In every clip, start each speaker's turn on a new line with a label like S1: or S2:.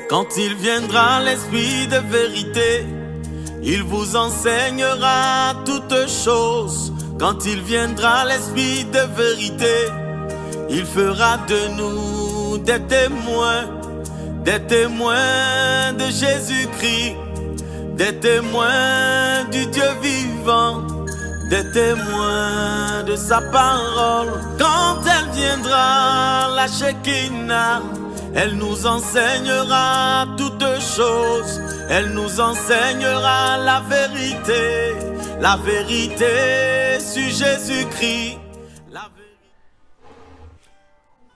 S1: Quand il viendra l'Esprit de vérité, il vous enseignera toutes choses. Quand il viendra l'Esprit de vérité, il fera de nous des témoins de Jésus-Christ, des témoins du Dieu vivant, des témoins de sa parole. Quand elle viendra, la Shekinah, elle nous enseignera toutes choses. Elle nous enseignera la vérité sur Jésus-Christ.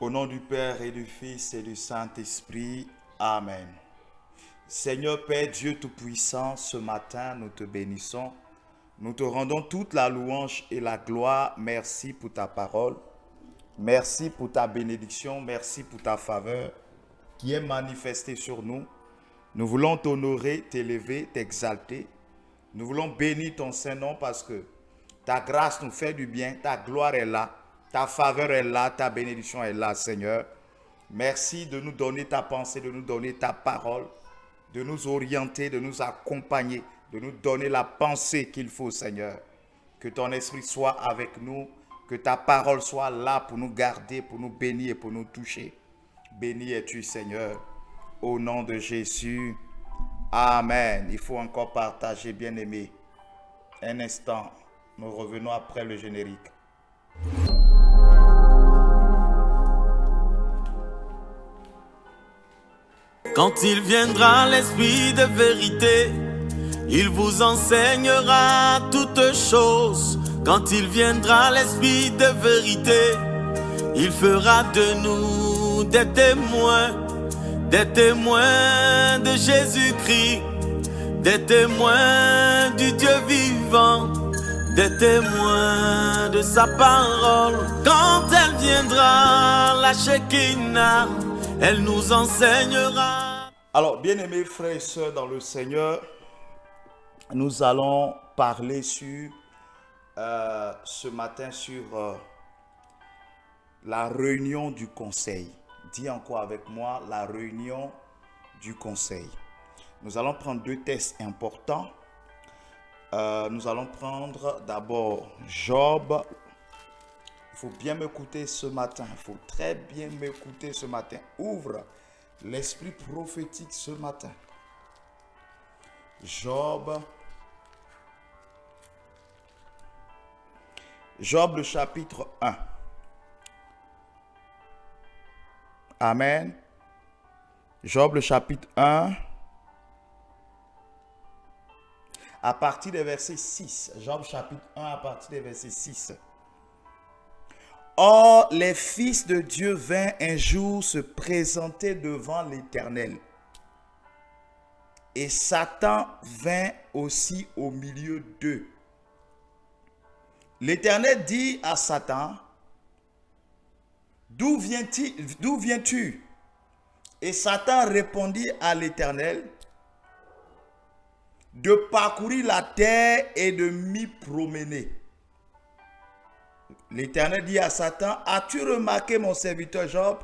S2: Au nom du Père et du Fils et du Saint-Esprit, Amen. Seigneur Père Dieu Tout-Puissant, ce matin nous te bénissons. Nous te rendons toute la louange et la gloire. Merci pour ta parole. Merci pour ta bénédiction. Merci pour ta faveur qui est manifestée sur nous. Nous voulons t'honorer, t'élever, t'exalter. Nous voulons bénir ton Saint-Nom parce que ta grâce nous fait du bien. Ta gloire est là. Ta faveur est là. Ta bénédiction est là, Seigneur. Merci de nous donner ta pensée, de nous donner ta parole, de nous orienter, de nous accompagner, de nous donner la pensée qu'il faut, Seigneur. Que ton esprit soit avec nous, que ta parole soit là pour nous garder, pour nous bénir et pour nous toucher. Béni es-tu, Seigneur, au nom de Jésus. Amen. Il faut encore partager, bien-aimé. Un instant, nous revenons après le générique.
S1: Quand il viendra l'Esprit de vérité, il vous enseignera toutes choses. Quand il viendra l'Esprit de vérité, il fera de nous des témoins de Jésus-Christ, des témoins du Dieu vivant, des témoins de sa parole. Quand elle viendra, la Shekinah, elle nous enseignera.
S2: Alors, bien-aimés frères et sœurs dans le Seigneur, nous allons parler ce matin sur la réunion du conseil. Dis encore avec moi, la réunion du conseil. Nous allons prendre deux textes importants. Nous allons prendre d'abord Job. Il faut bien m'écouter ce matin. Il faut très bien m'écouter ce matin. Ouvre l'esprit prophétique ce matin. Job le chapitre 1. Amen. Job le chapitre 1. À partir du verset 6. Job chapitre 1 à partir du verset 6. Or, les fils de Dieu vinrent un jour se présenter devant l'Éternel. Et Satan vint aussi au milieu d'eux. L'Éternel dit à Satan, d'où viens-tu? Et Satan répondit à l'Éternel, de parcourir la terre et de m'y promener. L'Éternel dit à Satan, as-tu remarqué mon serviteur Job?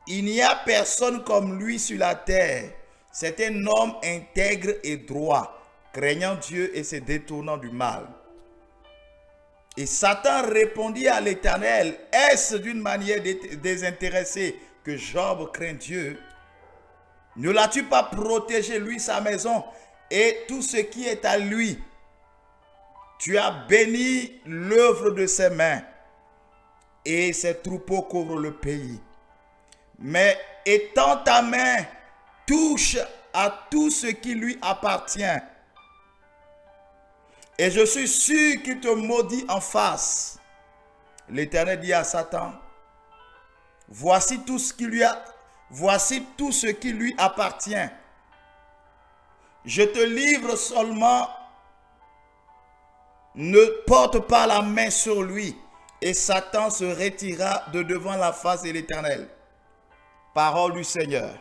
S2: Il n'y a personne comme lui sur la terre. C'est un homme intègre et droit, craignant Dieu et se détournant du mal. Et Satan répondit à l'Éternel, est-ce d'une manière désintéressée que Job craint Dieu? Ne l'as-tu pas protégé, lui, sa maison et tout ce qui est à lui? Tu as béni l'œuvre de ses mains et ses troupeaux couvrent le pays. Mais étends ta main, touche à tout ce qui lui appartient. Et je suis sûr qu'il te maudit en face. L'Éternel dit à Satan, voici tout ce qui lui appartient. Je te livre seulement. Ne porte pas la main sur lui. Et Satan se retira de devant la face de l'Éternel. Parole du Seigneur.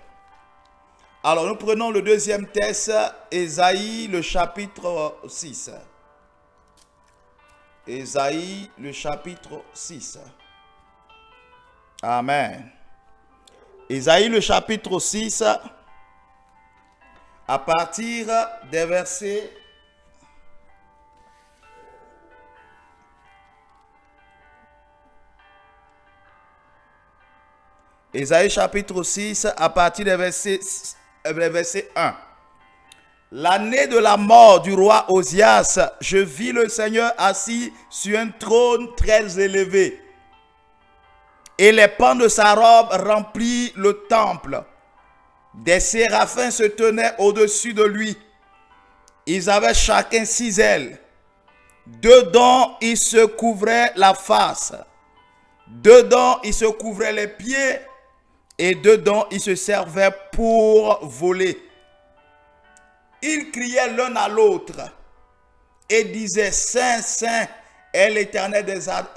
S2: Alors nous prenons le deuxième texte, Ésaïe le chapitre 6. Ésaïe le chapitre 6. Amen. Ésaïe le chapitre 6. à partir des versets Ésaïe chapitre 6, à partir des verset 1. L'année de la mort du roi Osias, je vis le Seigneur assis sur un trône très élevé. Et les pans de sa robe remplissent le temple. Des séraphins se tenaient au-dessus de lui. Ils avaient chacun 6 ailes. 2 dont ils se couvraient la face. 2 dont ils se couvraient les pieds. Et 2 dont ils se servaient pour voler. Ils criaient l'un à l'autre et disaient: Saint, Saint est l'Éternel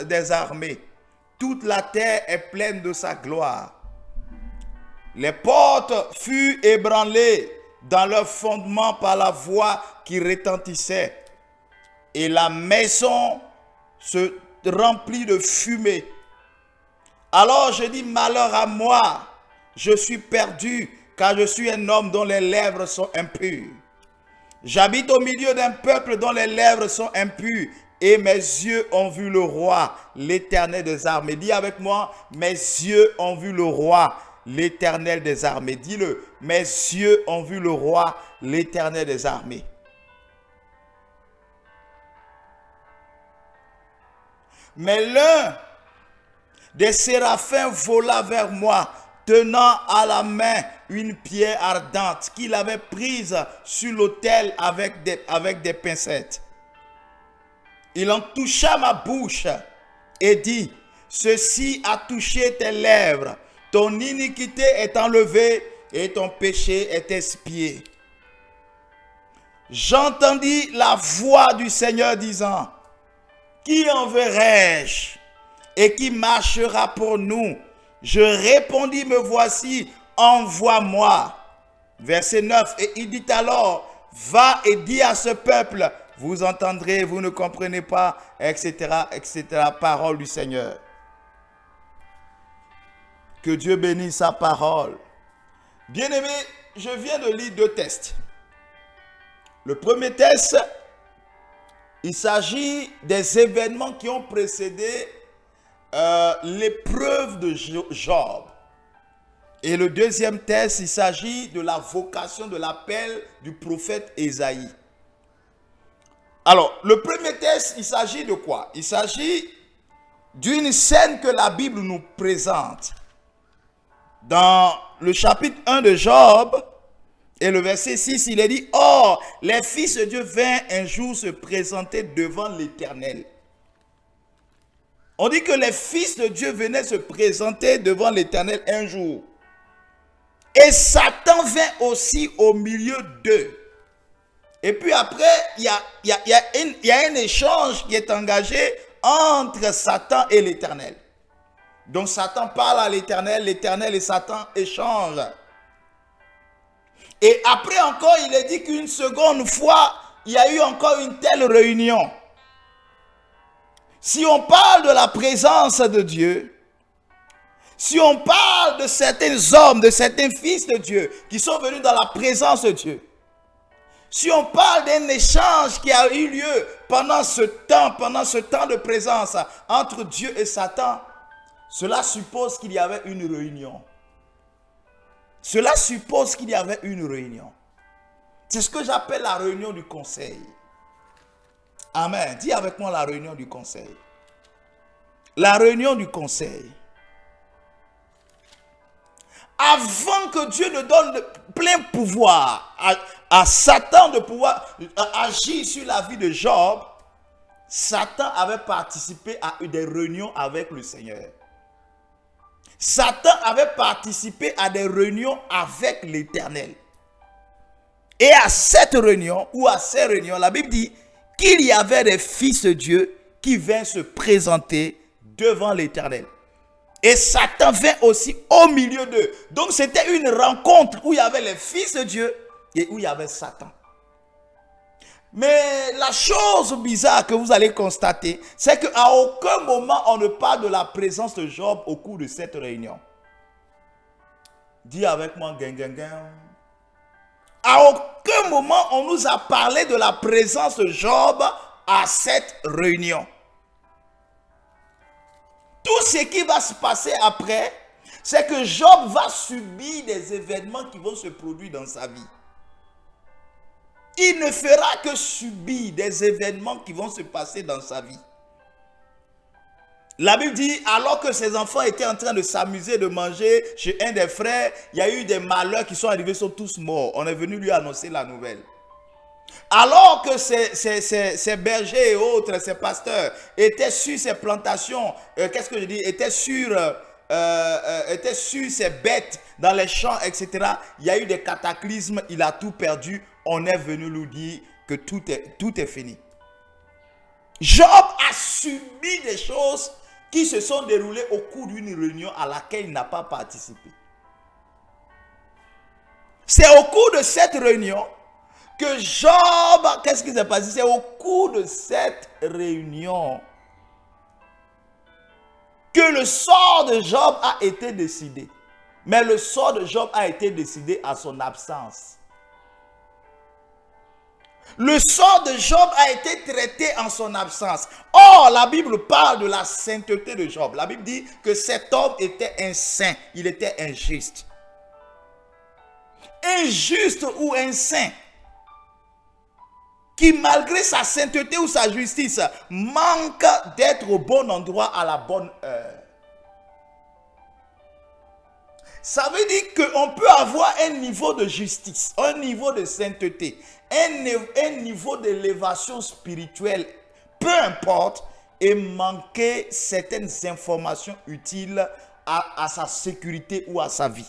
S2: des armées. Toute la terre est pleine de sa gloire. Les portes furent ébranlées dans leur fondement par la voix qui retentissait. Et la maison se remplit de fumée. Alors je dis: malheur à moi, je suis perdu, car je suis un homme dont les lèvres sont impures. J'habite au milieu d'un peuple dont les lèvres sont impures, et mes yeux ont vu le roi, l'Éternel des armées. Dis avec moi: mes yeux ont vu le roi, l'Éternel des armées. Dis-le: mes yeux ont vu le roi, l'Éternel des armées. Mais l'un des séraphins vola vers moi, tenant à la main une pierre ardente qu'il avait prise sur l'autel avec des pincettes. Il en toucha ma bouche et dit: ceci a touché tes lèvres. Ton iniquité est enlevée et ton péché est expié. J'entendis la voix du Seigneur disant: qui enverrai-je et qui marchera pour nous? Je répondis: me voici, envoie-moi. Verset 9. Et il dit alors: va et dis à ce peuple, vous entendrez, vous ne comprenez pas, etc., etc. Parole du Seigneur. Que Dieu bénisse sa parole. Bien-aimé, je viens de lire 2 textes. Le premier texte, il s'agit des événements qui ont précédé l'épreuve de Job. Et le deuxième texte, il s'agit de la vocation, de l'appel du prophète Ésaïe. Alors, le premier texte, il s'agit de quoi? Il s'agit d'une scène que la Bible nous présente. Dans le chapitre 1 de Job, et le verset 6, il est dit: or, les fils de Dieu vinrent un jour se présenter devant l'Éternel. On dit que les fils de Dieu venaient se présenter devant l'Éternel un jour. Et Satan vint aussi au milieu d'eux. Et puis après, il y a un échange qui est engagé entre Satan et l'Éternel. Donc Satan parle à l'Éternel, l'Éternel et Satan échangent. Et après encore, il est dit qu'une seconde fois, il y a eu encore une telle réunion. Si on parle de la présence de Dieu, si on parle de certains hommes, de certains fils de Dieu qui sont venus dans la présence de Dieu, si on parle d'un échange qui a eu lieu pendant ce temps de présence entre Dieu et Satan, cela suppose qu'il y avait une réunion. Cela suppose qu'il y avait une réunion. C'est ce que j'appelle la réunion du conseil. Amen. Dis avec moi: la réunion du conseil. La réunion du conseil. Avant que Dieu ne donne plein pouvoir à Satan de pouvoir agir sur la vie de Job, Satan avait participé à des réunions avec le Seigneur. Satan avait participé à des réunions avec l'Éternel. Et à cette réunion, ou à ces réunions, la Bible dit qu'il y avait des fils de Dieu qui vinrent se présenter devant l'Éternel. Et Satan vint aussi au milieu d'eux. Donc c'était une rencontre où il y avait les fils de Dieu et où il y avait Satan. Mais la chose bizarre que vous allez constater, c'est qu'à aucun moment on ne parle de la présence de Job au cours de cette réunion. Dis avec moi: gang, gang, gang. À aucun moment on nous a parlé de la présence de Job à cette réunion. Tout ce qui va se passer après, c'est que Job va subir des événements qui vont se produire dans sa vie. Il ne fera que subir des événements qui vont se passer dans sa vie. La Bible dit, alors que ses enfants étaient en train de s'amuser, de manger chez un des frères, il y a eu des malheurs qui sont arrivés, ils sont tous morts. On est venu lui annoncer la nouvelle. Alors que ces bergers et autres, ces pasteurs étaient sur ces plantations, étaient sur ces bêtes dans les champs, etc. Il y a eu des cataclysmes, il a tout perdu. On est venu lui dire que tout est fini. Job a subi des choses qui se sont déroulées au cours d'une réunion à laquelle il n'a pas participé. C'est au cours de cette réunion que Job, qu'est-ce qui s'est passé? C'est au cours de cette réunion que le sort de Job a été décidé. Mais le sort de Job a été décidé à son absence. Le sort de Job a été traité en son absence. Or, la Bible parle de la sainteté de Job. La Bible dit que cet homme était un saint, il était injuste. Injuste ou un saint qui, malgré sa sainteté ou sa justice, manque d'être au bon endroit à la bonne heure. Ça veut dire qu'on peut avoir un niveau de justice, un niveau de sainteté, un niveau d'élévation spirituelle, peu importe, et manquer certaines informations utiles à sa sécurité ou à sa vie.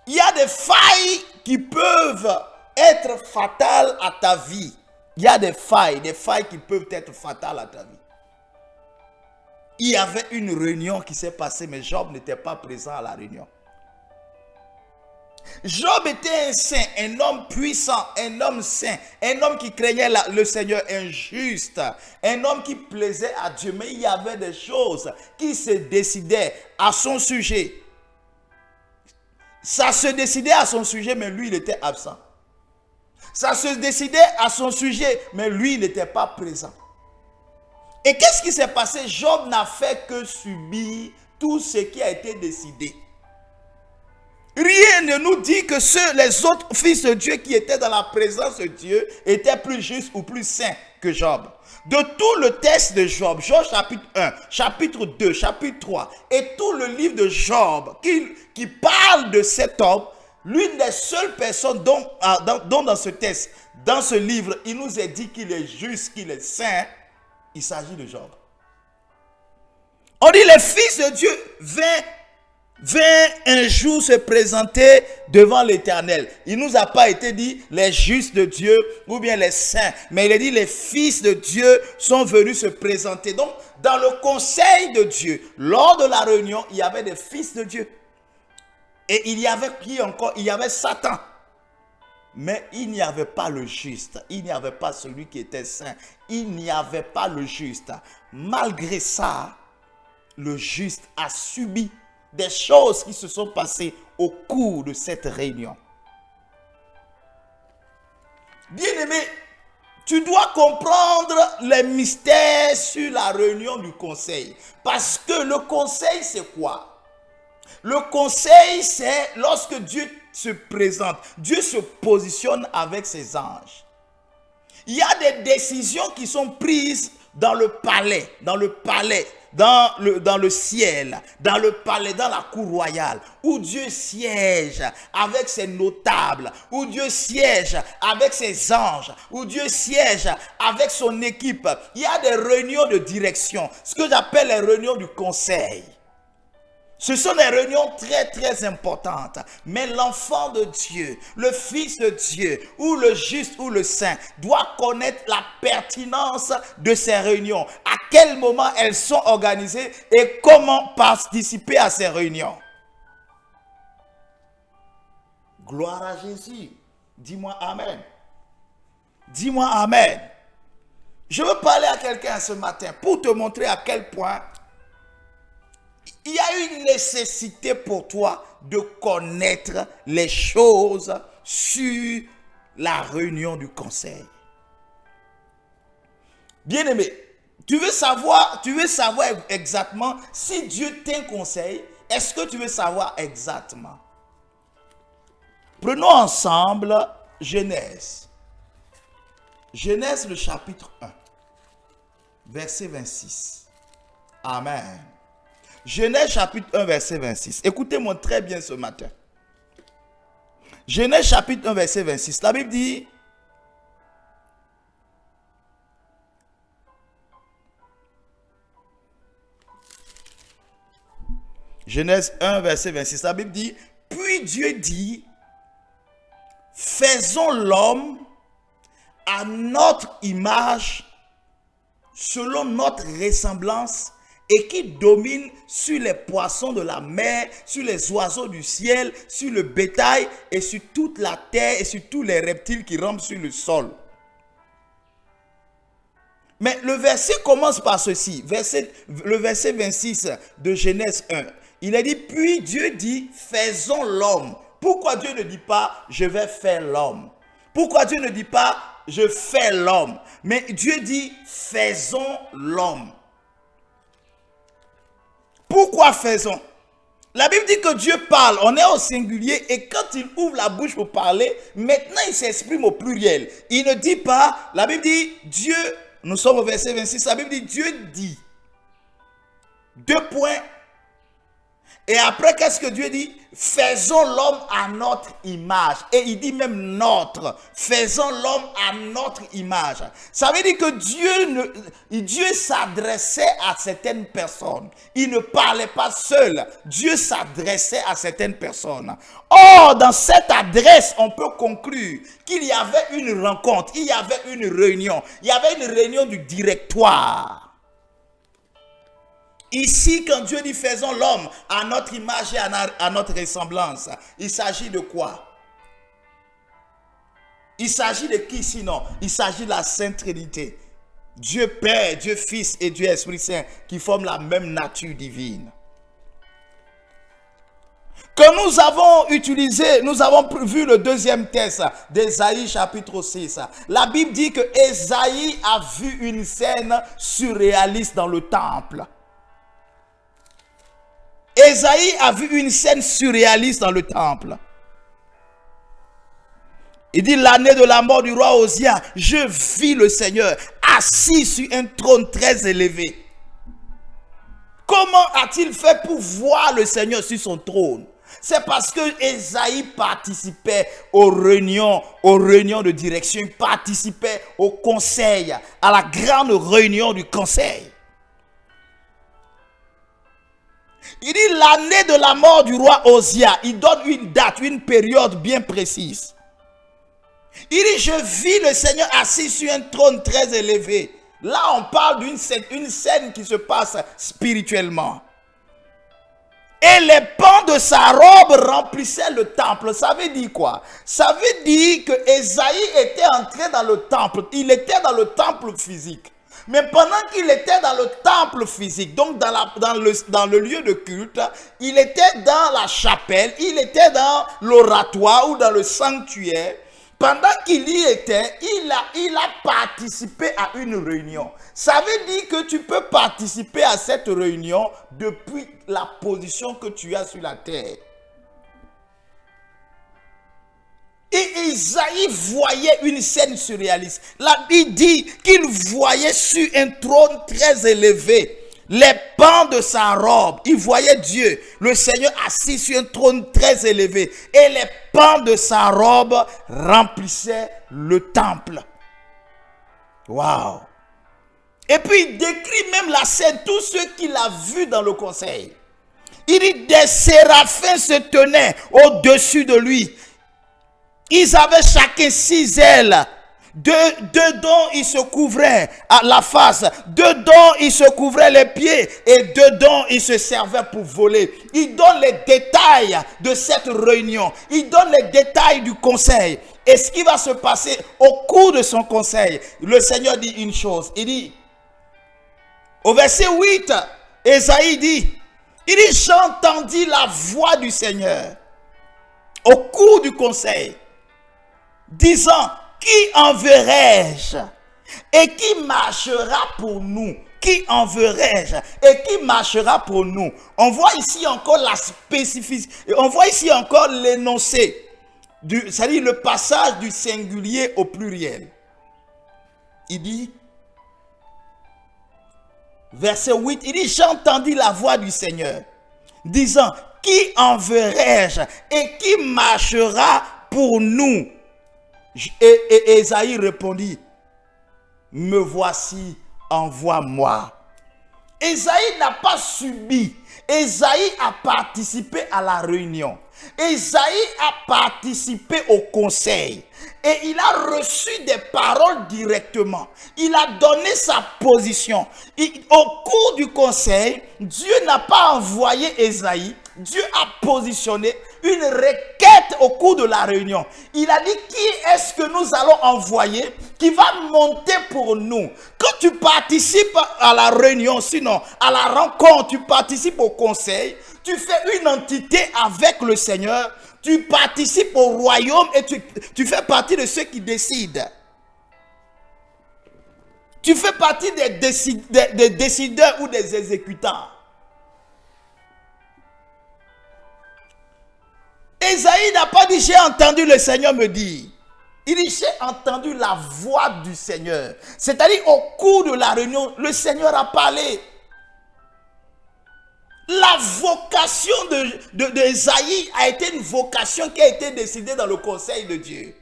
S2: Il y a des failles qui peuvent être fatales à ta vie. Il y a des failles qui peuvent être fatales à ta vie. Il y avait une réunion qui s'est passée, mais Job n'était pas présent à la réunion. Job était un saint, un homme puissant, un homme saint, un homme qui craignait le Seigneur, injuste, un homme qui plaisait à Dieu. Mais il y avait des choses qui se décidaient à son sujet. Ça se décidait à son sujet, mais lui, il était absent. Ça se décidait à son sujet, mais lui, il n'était pas présent. Et qu'est-ce qui s'est passé? Job n'a fait que subir tout ce qui a été décidé. Rien ne nous dit que les autres fils de Dieu qui étaient dans la présence de Dieu étaient plus justes ou plus saints que Job. De tout le texte de Job, Job chapitre 1, chapitre 2, chapitre 3, et tout le livre de Job qui parle de cet homme, l'une des seules personnes dont dans ce texte, dans ce livre, il nous est dit qu'il est juste, qu'il est saint, il s'agit de Job. On dit les fils de Dieu vint un jour se présenter devant l'Éternel. Il ne nous a pas été dit les justes de Dieu ou bien les saints, mais il est dit les fils de Dieu sont venus se présenter. Donc, dans le conseil de Dieu, lors de la réunion, il y avait des fils de Dieu. Et il y avait qui encore? Il y avait Satan. Mais il n'y avait pas le juste. Il n'y avait pas celui qui était saint. Il n'y avait pas le juste. Malgré ça, le juste a subi des choses qui se sont passées au cours de cette réunion. Bien-aimé, tu dois comprendre les mystères sur la réunion du conseil. Parce que le conseil, c'est quoi? Le conseil, c'est lorsque Dieu se présente, Dieu se positionne avec ses anges. Il y a des décisions qui sont prises dans le palais, dans le ciel, dans le palais, dans la cour royale, où Dieu siège avec ses notables, où Dieu siège avec ses anges, où Dieu siège avec son équipe. Il y a des réunions de direction, ce que j'appelle les réunions du conseil. Ce sont des réunions très très importantes. Mais l'enfant de Dieu, le fils de Dieu, ou le juste ou le saint, doit connaître la pertinence de ces réunions. À quel moment elles sont organisées et comment participer à ces réunions. Gloire à Jésus. Dis-moi Amen. Dis-moi Amen. Je veux parler à quelqu'un ce matin pour te montrer à quel point il y a une nécessité pour toi de connaître les choses sur la réunion du conseil. Bien-aimé, tu veux savoir exactement si Dieu tient conseil. Est-ce que tu veux savoir exactement? Prenons ensemble Genèse. Genèse le chapitre 1, verset 26. Amen. Genèse chapitre 1, verset 26. Écoutez-moi très bien ce matin. Genèse chapitre 1, verset 26. La Bible dit... Genèse 1, verset 26. La Bible dit, puis Dieu dit, faisons l'homme à notre image, selon notre ressemblance, et qui domine sur les poissons de la mer, sur les oiseaux du ciel, sur le bétail, et sur toute la terre, et sur tous les reptiles qui rampent sur le sol. Mais le verset commence par ceci, le verset 26 de Genèse 1. Il a dit, puis Dieu dit, faisons l'homme. Pourquoi Dieu ne dit pas, je vais faire l'homme? Pourquoi Dieu ne dit pas, je fais l'homme? Mais Dieu dit, faisons l'homme. Pourquoi faisons? La Bible dit que Dieu parle, on est au singulier, et quand il ouvre la bouche pour parler, maintenant il s'exprime au pluriel. Il ne dit pas, la Bible dit, Dieu, nous sommes au verset 26, la Bible dit, Dieu dit. 2 points. Et après, qu'est-ce que Dieu dit? Faisons l'homme à notre image. Et il dit même notre. Faisons l'homme à notre image. Ça veut dire que Dieu s'adressait à certaines personnes. Il ne parlait pas seul. Dieu s'adressait à certaines personnes. Or, dans cette adresse, on peut conclure qu'il y avait une rencontre. Il y avait une réunion. Il y avait une réunion du directoire. Ici, quand Dieu dit faisons l'homme à notre image et à notre ressemblance, il s'agit de quoi? Il s'agit de qui sinon? Il s'agit de la Sainte Trinité. Dieu Père, Dieu Fils et Dieu Esprit Saint qui forment la même nature divine. Quand nous avons vu le deuxième texte d'Ésaïe chapitre 6. La Bible dit que Ésaïe a vu une scène surréaliste dans le temple. Ésaïe a vu une scène surréaliste dans le temple. Il dit, l'année de la mort du roi Osia, je vis le Seigneur assis sur un trône très élevé. Comment a-t-il fait pour voir le Seigneur sur son trône? C'est parce que Ésaïe participait aux réunions de direction, il participait au conseil, à la grande réunion du conseil. Il dit l'année de la mort du roi Osia. Il donne une date, une période bien précise. Il dit, je vis le Seigneur assis sur un trône très élevé. Là, on parle d'une scène qui se passe spirituellement. Et les pans de sa robe remplissaient le temple. Ça veut dire quoi? Ça veut dire que Ésaïe était entré dans le temple. Il était dans le temple physique. Mais pendant qu'il était dans le temple physique, donc dans le lieu de culte, il était dans la chapelle, il était dans l'oratoire ou dans le sanctuaire. Pendant qu'il y était, il a participé à une réunion. Ça veut dire que tu peux participer à cette réunion depuis la position que tu as sur la terre. Et Isaïe voyait une scène surréaliste. La Bible dit qu'il voyait sur un trône très élevé les pans de sa robe. Il voyait Dieu, le Seigneur assis sur un trône très élevé. Et les pans de sa robe remplissaient le temple. Waouh! Et puis il décrit même la scène, tous ceux qu'il a vus dans le conseil. Il dit des séraphins se tenaient au-dessus de lui. Ils avaient chacun 6 ailes. Dedans, ils se couvraient à la face. Dedans, ils se couvraient les pieds. Et dedans, ils se servaient pour voler. Il donne les détails de cette réunion. Il donne les détails du conseil. Et ce qui va se passer au cours de son conseil. Le Seigneur dit une chose. Il dit, au verset 8, Ésaïe dit, il dit, j'entendis la voix du Seigneur au cours du conseil. disant, qui enverrai-je et qui marchera pour nous? Qui enverrai-je et qui marchera pour nous? On voit ici encore la spécificité, on voit ici encore l'énoncé, c'est-à-dire le passage du singulier au pluriel. Il dit, verset 8, il dit, j'ai entendu la voix du Seigneur, disant, qui enverrai-je et qui marchera pour nous? Et Ésaïe répondit, me voici, envoie-moi. Ésaïe n'a pas subi. Ésaïe a participé à la réunion. Ésaïe a participé au conseil. Et il a reçu des paroles directement. Il a donné sa position. Au cours du conseil, Dieu n'a pas envoyé Ésaïe. Dieu a positionné une requête au cours de la réunion. Il a dit, qui est-ce que nous allons envoyer qui va monter pour nous? Quand tu participes à la réunion, sinon à la rencontre, tu participes au conseil, tu fais une entité avec le Seigneur, tu participes au royaume et tu fais partie de ceux qui décident. Tu fais partie des décideurs ou des exécutants. Ésaïe n'a pas dit, j'ai entendu le Seigneur me dire. Il dit, j'ai entendu la voix du Seigneur. C'est-à-dire, au cours de la réunion, le Seigneur a parlé. La vocation d'Ésaïe a été une vocation qui a été décidée dans le conseil de Dieu.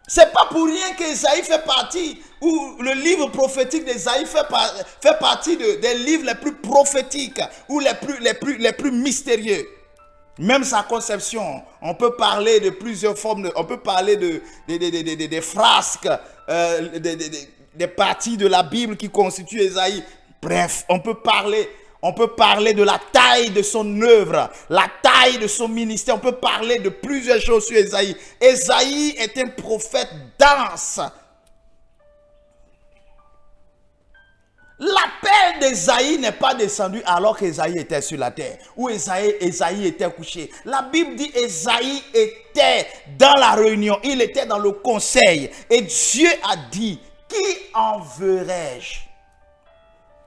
S2: C'est pas pour rien qu'Ésaïe fait partie, ou le livre prophétique d'Ésaïe fait partie des livres les plus prophétiques, ou les plus mystérieux. Même sa conception, on peut parler de plusieurs formes, on peut parler des frasques, des parties de la Bible qui constituent Ésaïe. Bref, on peut parler de la taille de son œuvre, la taille de son ministère. On peut parler de plusieurs choses sur Ésaïe. Ésaïe est un prophète dense. L'appel d'Ésaïe n'est pas descendu alors qu'Ésaïe était sur la terre, ou Ésaïe était couché. La Bible dit Ésaïe était dans la réunion, il était dans le conseil. Et Dieu a dit, qui enverrai-je?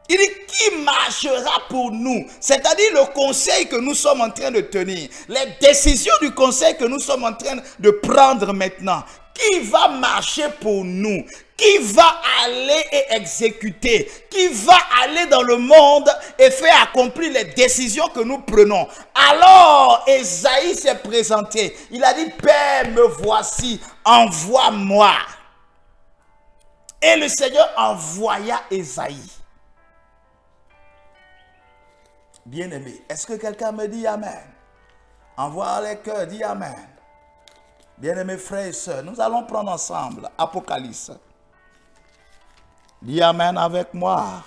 S2: Il dit, qui marchera pour nous? C'est-à-dire le conseil que nous sommes en train de tenir, les décisions du conseil que nous sommes en train de prendre maintenant. Qui va marcher pour nous? Qui va aller et exécuter? Qui va aller dans le monde et faire accomplir les décisions que nous prenons? Alors, Ésaïe s'est présenté. Il a dit, Père, me voici, envoie-moi. Et le Seigneur envoya Ésaïe. Bien-aimé, est-ce que quelqu'un me dit Amen? Envoie les cœurs, dis Amen. Bien-aimés frères et sœurs, nous allons prendre ensemble Apocalypse. Dis Amen avec moi.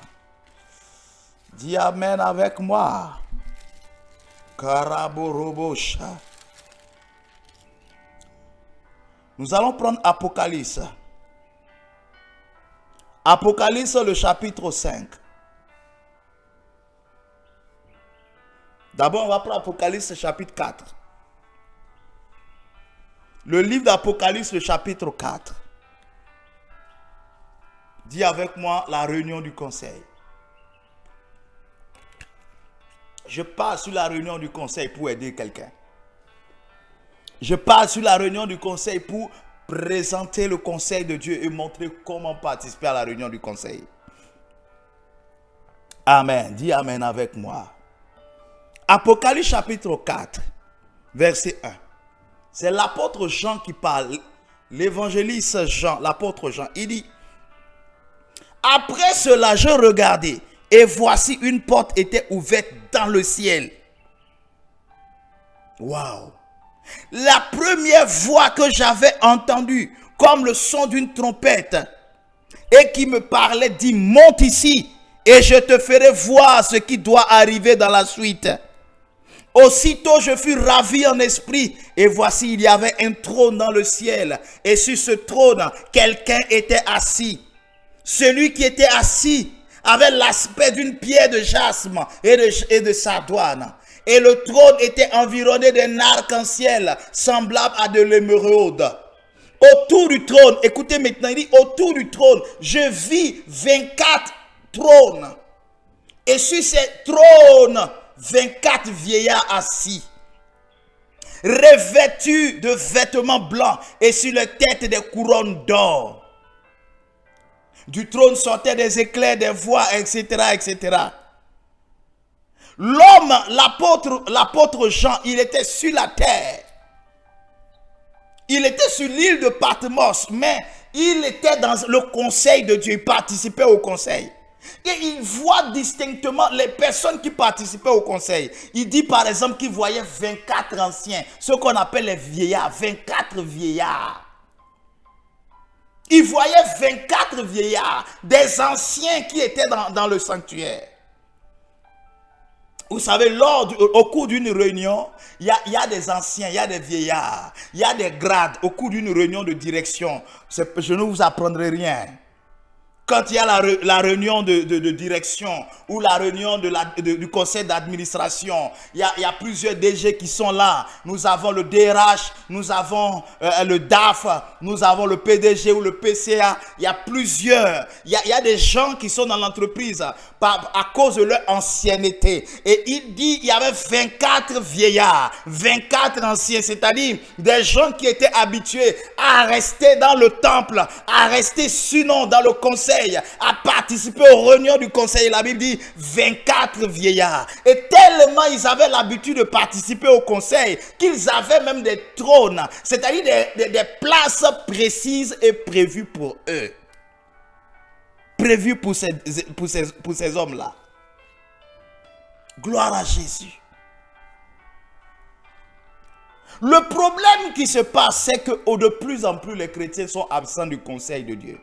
S2: Dis Amen avec moi. Karaborobosha. Nous allons prendre Apocalypse. Apocalypse, le chapitre 5. D'abord, on va prendre Apocalypse, chapitre 4. Le livre d'Apocalypse, le chapitre 4. Dis avec moi la réunion du conseil. Je parle sur la réunion du conseil pour aider quelqu'un. Je parle sur la réunion du conseil pour présenter le conseil de Dieu et montrer comment participer à la réunion du conseil. Amen. Dis Amen avec moi. Apocalypse chapitre 4, verset 1. C'est l'apôtre Jean qui parle. L'évangéliste Jean, l'apôtre Jean, il dit, après cela, je regardais et voici une porte était ouverte dans le ciel. Waouh! La première voix que j'avais entendue, comme le son d'une trompette, et qui me parlait, dit, monte ici et je te ferai voir ce qui doit arriver dans la suite. Aussitôt je fus ravi en esprit et voici il y avait un trône dans le ciel et sur ce trône quelqu'un était assis. Celui qui était assis avait l'aspect d'une pierre de jasme et de sardoine. Et le trône était environné d'un arc-en-ciel semblable à de l'émeraude. autour du trône, écoutez maintenant, il dit autour du trône, je vis 24 trônes. Et sur ces trônes, 24 vieillards assis, revêtus de vêtements blancs et sur les têtes des couronnes d'or. Du trône sortaient des éclairs, des voix, etc., etc. L'homme, l'apôtre Jean, il était sur la terre. Il était sur l'île de Patmos, mais il était dans le conseil de Dieu. Il participait au conseil. Et il voit distinctement les personnes qui participaient au conseil. Il dit par exemple qu'il voyait 24 anciens, ce qu'on appelle les vieillards, 24 vieillards. Il voyait 24 vieillards, des anciens qui étaient dans le sanctuaire. Vous savez, au cours d'une réunion, il y a des anciens, il y a des vieillards, il y a des grades au cours d'une réunion de direction. Je ne vous apprendrai rien. Quand il y a la réunion de direction ou la réunion du conseil d'administration, il y a plusieurs DG qui sont là. Nous avons le DRH, nous avons le DAF, nous avons le PDG ou le PCA. Il y a plusieurs. Il y a des gens qui sont dans l'entreprise à cause de leur ancienneté. Et il dit il y avait 24 vieillards, 24 anciens, c'est-à-dire des gens qui étaient habitués à rester dans le temple, à rester sinon dans le conseil, à participer aux réunions du conseil. La Bible dit 24 vieillards. Et tellement ils avaient l'habitude de participer au conseil qu'ils avaient même des trônes, c'est-à-dire des places précises et prévues pour eux. Prévues pour ces hommes-là. Gloire à Jésus. Le problème qui se passe, c'est que de plus en plus les chrétiens sont absents du conseil de Dieu.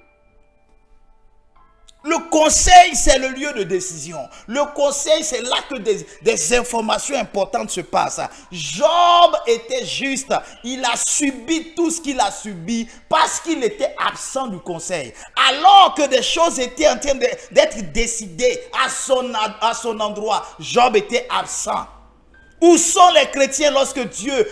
S2: Le conseil, c'est le lieu de décision. Le conseil, c'est là que des informations importantes se passent. Job était juste. Il a subi tout ce qu'il a subi parce qu'il était absent du conseil. Alors que des choses étaient en train d'être décidées à son endroit, Job était absent. Où sont les chrétiens lorsque Dieu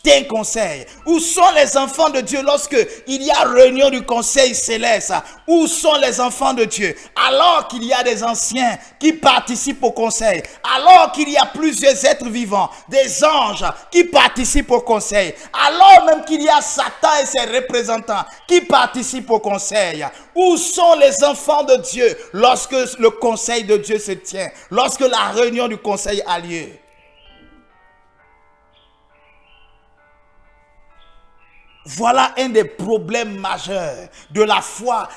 S2: tient conseil? Où sont les enfants de Dieu lorsque il y a réunion du conseil céleste? Où sont les enfants de Dieu? Alors qu'il y a des anciens qui participent au conseil, alors qu'il y a plusieurs êtres vivants, des anges qui participent au conseil, alors même qu'il y a Satan et ses représentants qui participent au conseil. Où sont les enfants de Dieu lorsque le conseil de Dieu se tient, lorsque la réunion du conseil a lieu? Voilà un des problèmes majeurs de la foi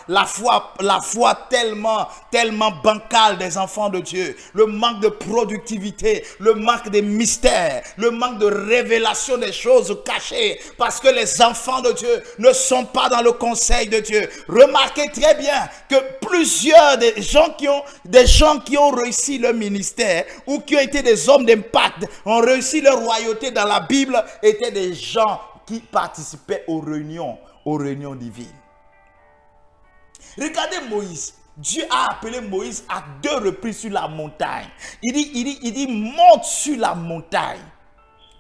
S2: tellement bancale des enfants de Dieu. Le manque de productivité, le manque de mystère, le manque de révélation des choses cachées. Parce que les enfants de Dieu ne sont pas dans le conseil de Dieu. Remarquez très bien que plusieurs des gens qui ont réussi leur ministère ou qui ont été des hommes d'impact, ont réussi leur royauté dans la Bible, étaient des gens qui participaient aux réunions divines. Regardez Moïse. Dieu a appelé Moïse à 2 reprises sur la montagne. Il dit, monte sur la montagne.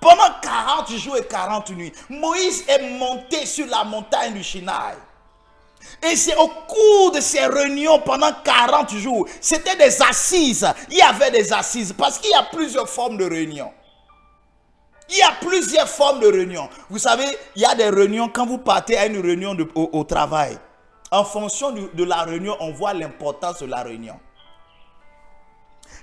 S2: Pendant 40 jours et 40 nuits, Moïse est monté sur la montagne du Sinaï. Et c'est au cours de ces réunions pendant 40 jours, c'était des assises. Il y avait des assises parce qu'il y a plusieurs formes de réunions. Il y a plusieurs formes de réunions. Vous savez, il y a des réunions, quand vous partez à une réunion au travail, en fonction de la réunion, on voit l'importance de la réunion.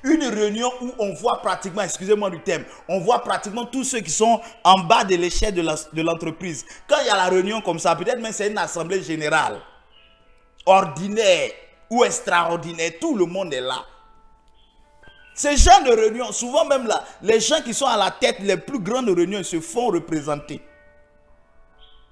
S2: Une réunion où on voit pratiquement, excusez-moi du terme, on voit pratiquement tous ceux qui sont en bas de l'échelle de l'entreprise. Quand il y a la réunion comme ça, peut-être même c'est une assemblée générale, ordinaire ou extraordinaire, tout le monde est là. Ces gens de réunion, souvent même là, les gens qui sont à la tête, les plus grandes réunions, se font représenter.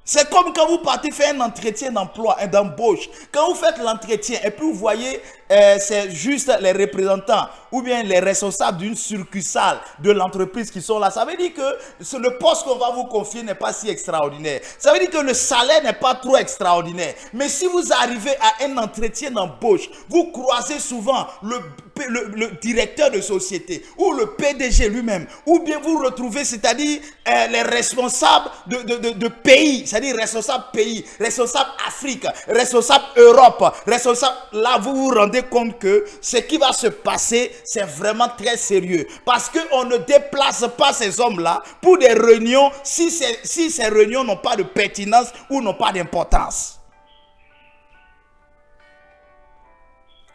S2: C'est comme quand vous partez faire un entretien d'emploi et d'embauche. Quand vous faites l'entretien et puis vous voyez c'est juste les représentants ou bien les responsables d'une succursale de l'entreprise qui sont là, ça veut dire que le poste qu'on va vous confier n'est pas si extraordinaire. Ça veut dire que le salaire n'est pas trop extraordinaire. Mais si vous arrivez à un entretien d'embauche, vous croisez souvent le directeur de société ou le PDG lui-même, ou bien vous retrouvez, c'est-à-dire les responsables de pays, c'est-à-dire responsables pays, responsables Afrique, responsables Europe, responsables, là vous vous rendez compte que ce qui va se passer, c'est vraiment très sérieux. Parce qu'on ne déplace pas ces hommes-là pour des réunions si ces réunions n'ont pas de pertinence ou n'ont pas d'importance.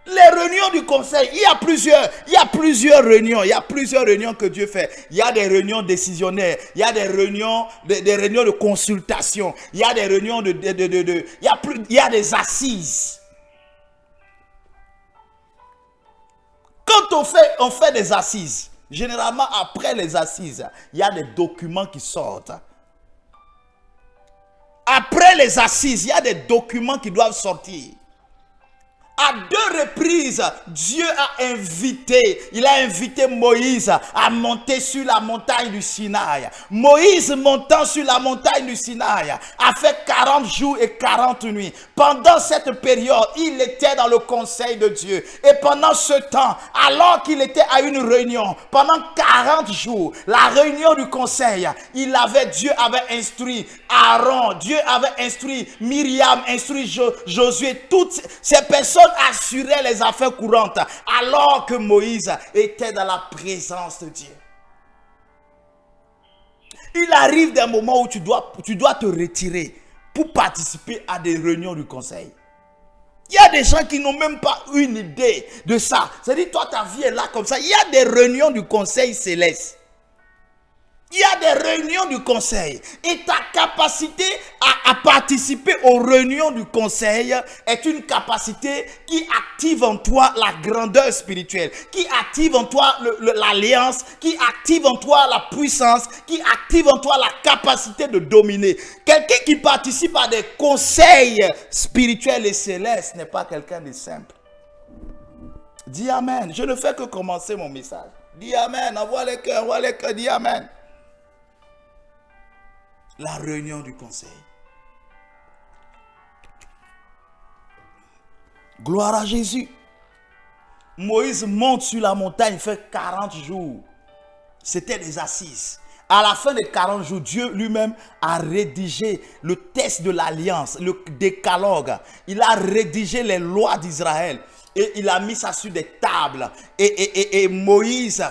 S2: Les réunions du conseil, il y a plusieurs réunions que Dieu fait. Il y a des réunions décisionnaires, il y a des réunions de consultation, il y a des réunions il y a des assises. Quand on fait des assises, généralement après les assises, il y a des documents qui sortent. Après les assises, il y a des documents qui doivent sortir. À 2 reprises, Dieu a invité Moïse à monter sur la montagne du Sinaï. Moïse montant sur la montagne du Sinaï a fait 40 jours et 40 nuits. Pendant cette période, il était dans le conseil de Dieu. Et pendant ce temps, alors qu'il était à une réunion, pendant 40 jours, la réunion du conseil, Dieu avait instruit Aaron, Dieu avait instruit Myriam, instruit Josué, toutes ces personnes assuraient les affaires courantes alors que Moïse était dans la présence de Dieu. Il arrive des moments où tu dois te retirer pour participer à des réunions du conseil. Il y a des gens qui n'ont même pas une idée de ça. C'est-à-dire, toi, ta vie est là comme ça. Il y a des réunions du conseil céleste. Il y a des réunions du conseil et ta capacité à participer aux réunions du conseil est une capacité qui active en toi la grandeur spirituelle, qui active en toi l'alliance, qui active en toi la puissance, qui active en toi la capacité de dominer. Quelqu'un qui participe à des conseils spirituels et célestes n'est pas quelqu'un de simple. Dis Amen. Je ne fais que commencer mon message. Dis Amen. Envoie les cœurs, dis Amen. La réunion du conseil. Gloire à Jésus. Moïse monte sur la montagne, fait 40 jours. C'était des assises. À la fin des 40 jours, Dieu lui-même a rédigé le texte de l'alliance, le décalogue. Il a rédigé les lois d'Israël et il a mis ça sur des tables. Et Moïse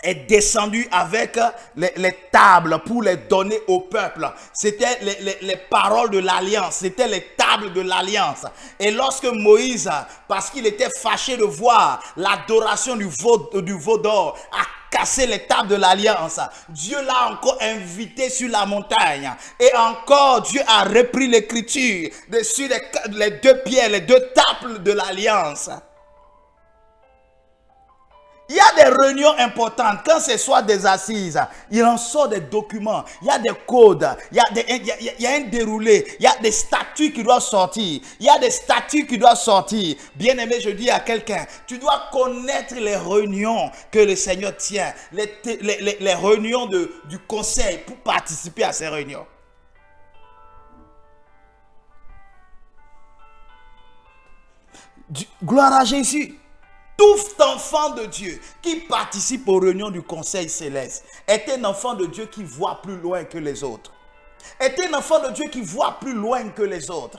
S2: est descendu avec les tables pour les donner au peuple. C'était les paroles de l'alliance, c'était les tables de l'alliance. Et lorsque Moïse, parce qu'il était fâché de voir l'adoration du veau d'or, a cassé les tables de l'alliance, Dieu l'a encore invité sur la montagne. Et encore, Dieu a repris l'écriture sur les 2 pierres, les 2 tables de l'alliance. Il y a des réunions importantes. Quand ce soit des assises, il en sort des documents. Il y a des codes. Il y a un déroulé. Il y a des statuts qui doivent sortir. Il y a des statuts qui doivent sortir. Bien aimé, je dis à quelqu'un, tu dois connaître les réunions que le Seigneur tient. Les réunions du conseil pour participer à ces réunions. Gloire à Jésus. Tout enfant de Dieu qui participe aux réunions du conseil céleste est un enfant de Dieu qui voit plus loin que les autres. Est un enfant de Dieu qui voit plus loin que les autres.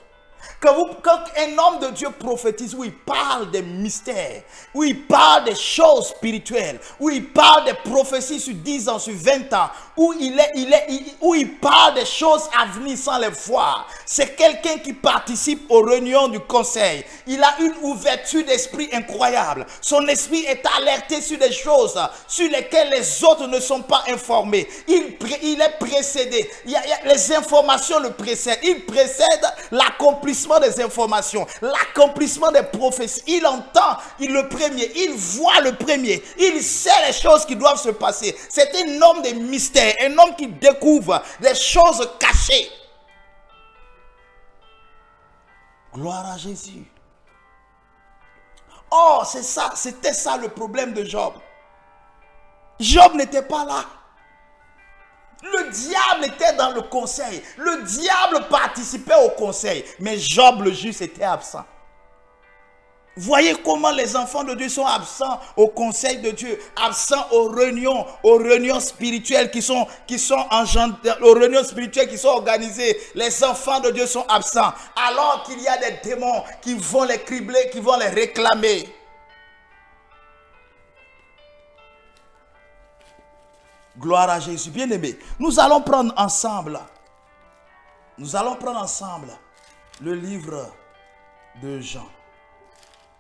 S2: Quand un homme de Dieu prophétise, où il parle des mystères, où il parle des choses spirituelles, où il parle des prophéties sur 10 ans, sur 20 ans, où il parle des choses à venir sans les voir, c'est quelqu'un qui participe aux réunions du conseil. Il a une ouverture d'esprit incroyable. Son esprit est alerté sur des choses sur lesquelles les autres ne sont pas informés. Il est précédé. Les informations le précèdent. Il précède l'accomplissement des informations, l'accomplissement des prophéties. Il entend le premier, il voit le premier, il sait les choses qui doivent se passer. C'est un homme de mystère, un homme qui découvre des choses cachées. Gloire à Jésus. Oh, c'est ça, c'était ça le problème de Job. Job n'était pas là. Le diable était dans le conseil. Le diable participait au conseil. Mais Job, le juste, était absent. Voyez comment les enfants de Dieu sont absents au conseil de Dieu, absents aux réunions spirituelles qui sont engendrées, aux réunions spirituelles qui sont organisées. Les enfants de Dieu sont absents, alors qu'il y a des démons qui vont les cribler, qui vont les réclamer. Gloire à Jésus. Bien-aimés, nous allons prendre ensemble le livre de Jean.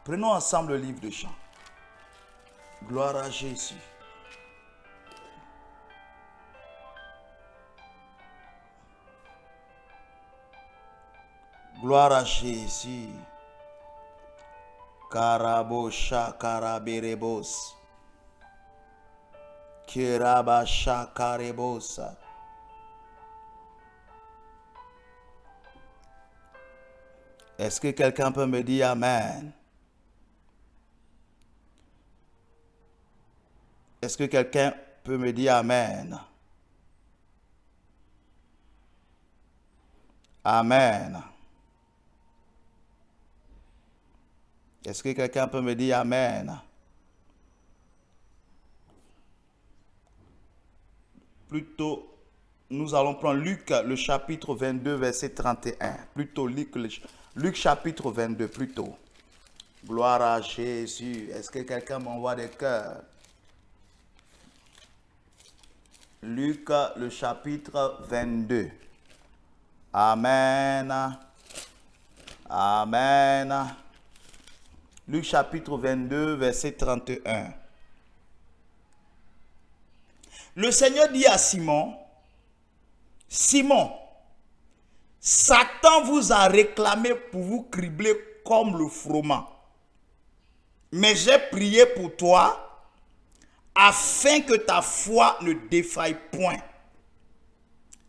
S2: Prenons ensemble le livre de Jean. Gloire à Jésus. Gloire à Jésus. Karabosha karaberebos. Kirabasha karebosa. Est-ce que quelqu'un peut me dire Amen? Est-ce que quelqu'un peut me dire Amen? Amen. Est-ce que quelqu'un peut me dire Amen? Plutôt, nous allons prendre Luc, le chapitre 22, verset 31. Plutôt, Luc chapitre 22, plutôt. Gloire à Jésus. Est-ce que quelqu'un m'envoie des cœurs? Luc, le chapitre 22. Amen. Amen. Luc, chapitre 22, verset 31. Le Seigneur dit à Simon, Simon, Satan vous a réclamé pour vous cribler comme le froment. Mais j'ai prié pour toi, afin que ta foi ne défaille point.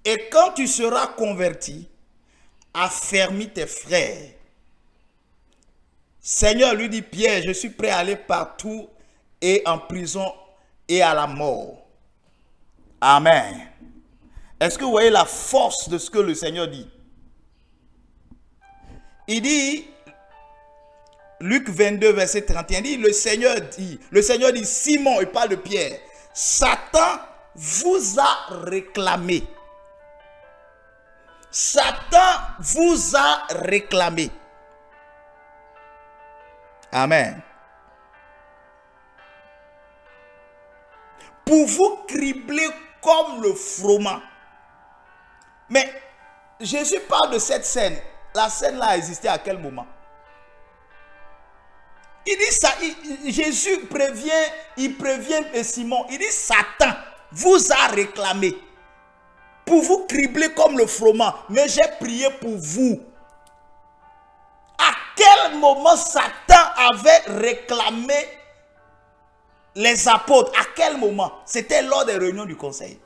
S2: Et quand tu seras converti, affermis tes frères. Seigneur, lui dit Pierre, je suis prêt à aller partout et en prison et à la mort. Amen. Est-ce que vous voyez la force de ce que le Seigneur dit? Il dit, Luc 22, verset 31, dit, le Seigneur dit, Simon, il parle de Pierre, Satan vous a réclamé. Satan vous a réclamé. Amen. Pour vous cribler comme le froment. Mais Jésus parle de cette scène. La scène là a existé à quel moment? Il dit ça, Jésus prévient Simon. Il dit Satan vous a réclamé pour vous cribler comme le froment. Mais j'ai prié pour vous. À quel moment Satan avait réclamé les apôtres? À quel moment? C'était lors des réunions du conseil.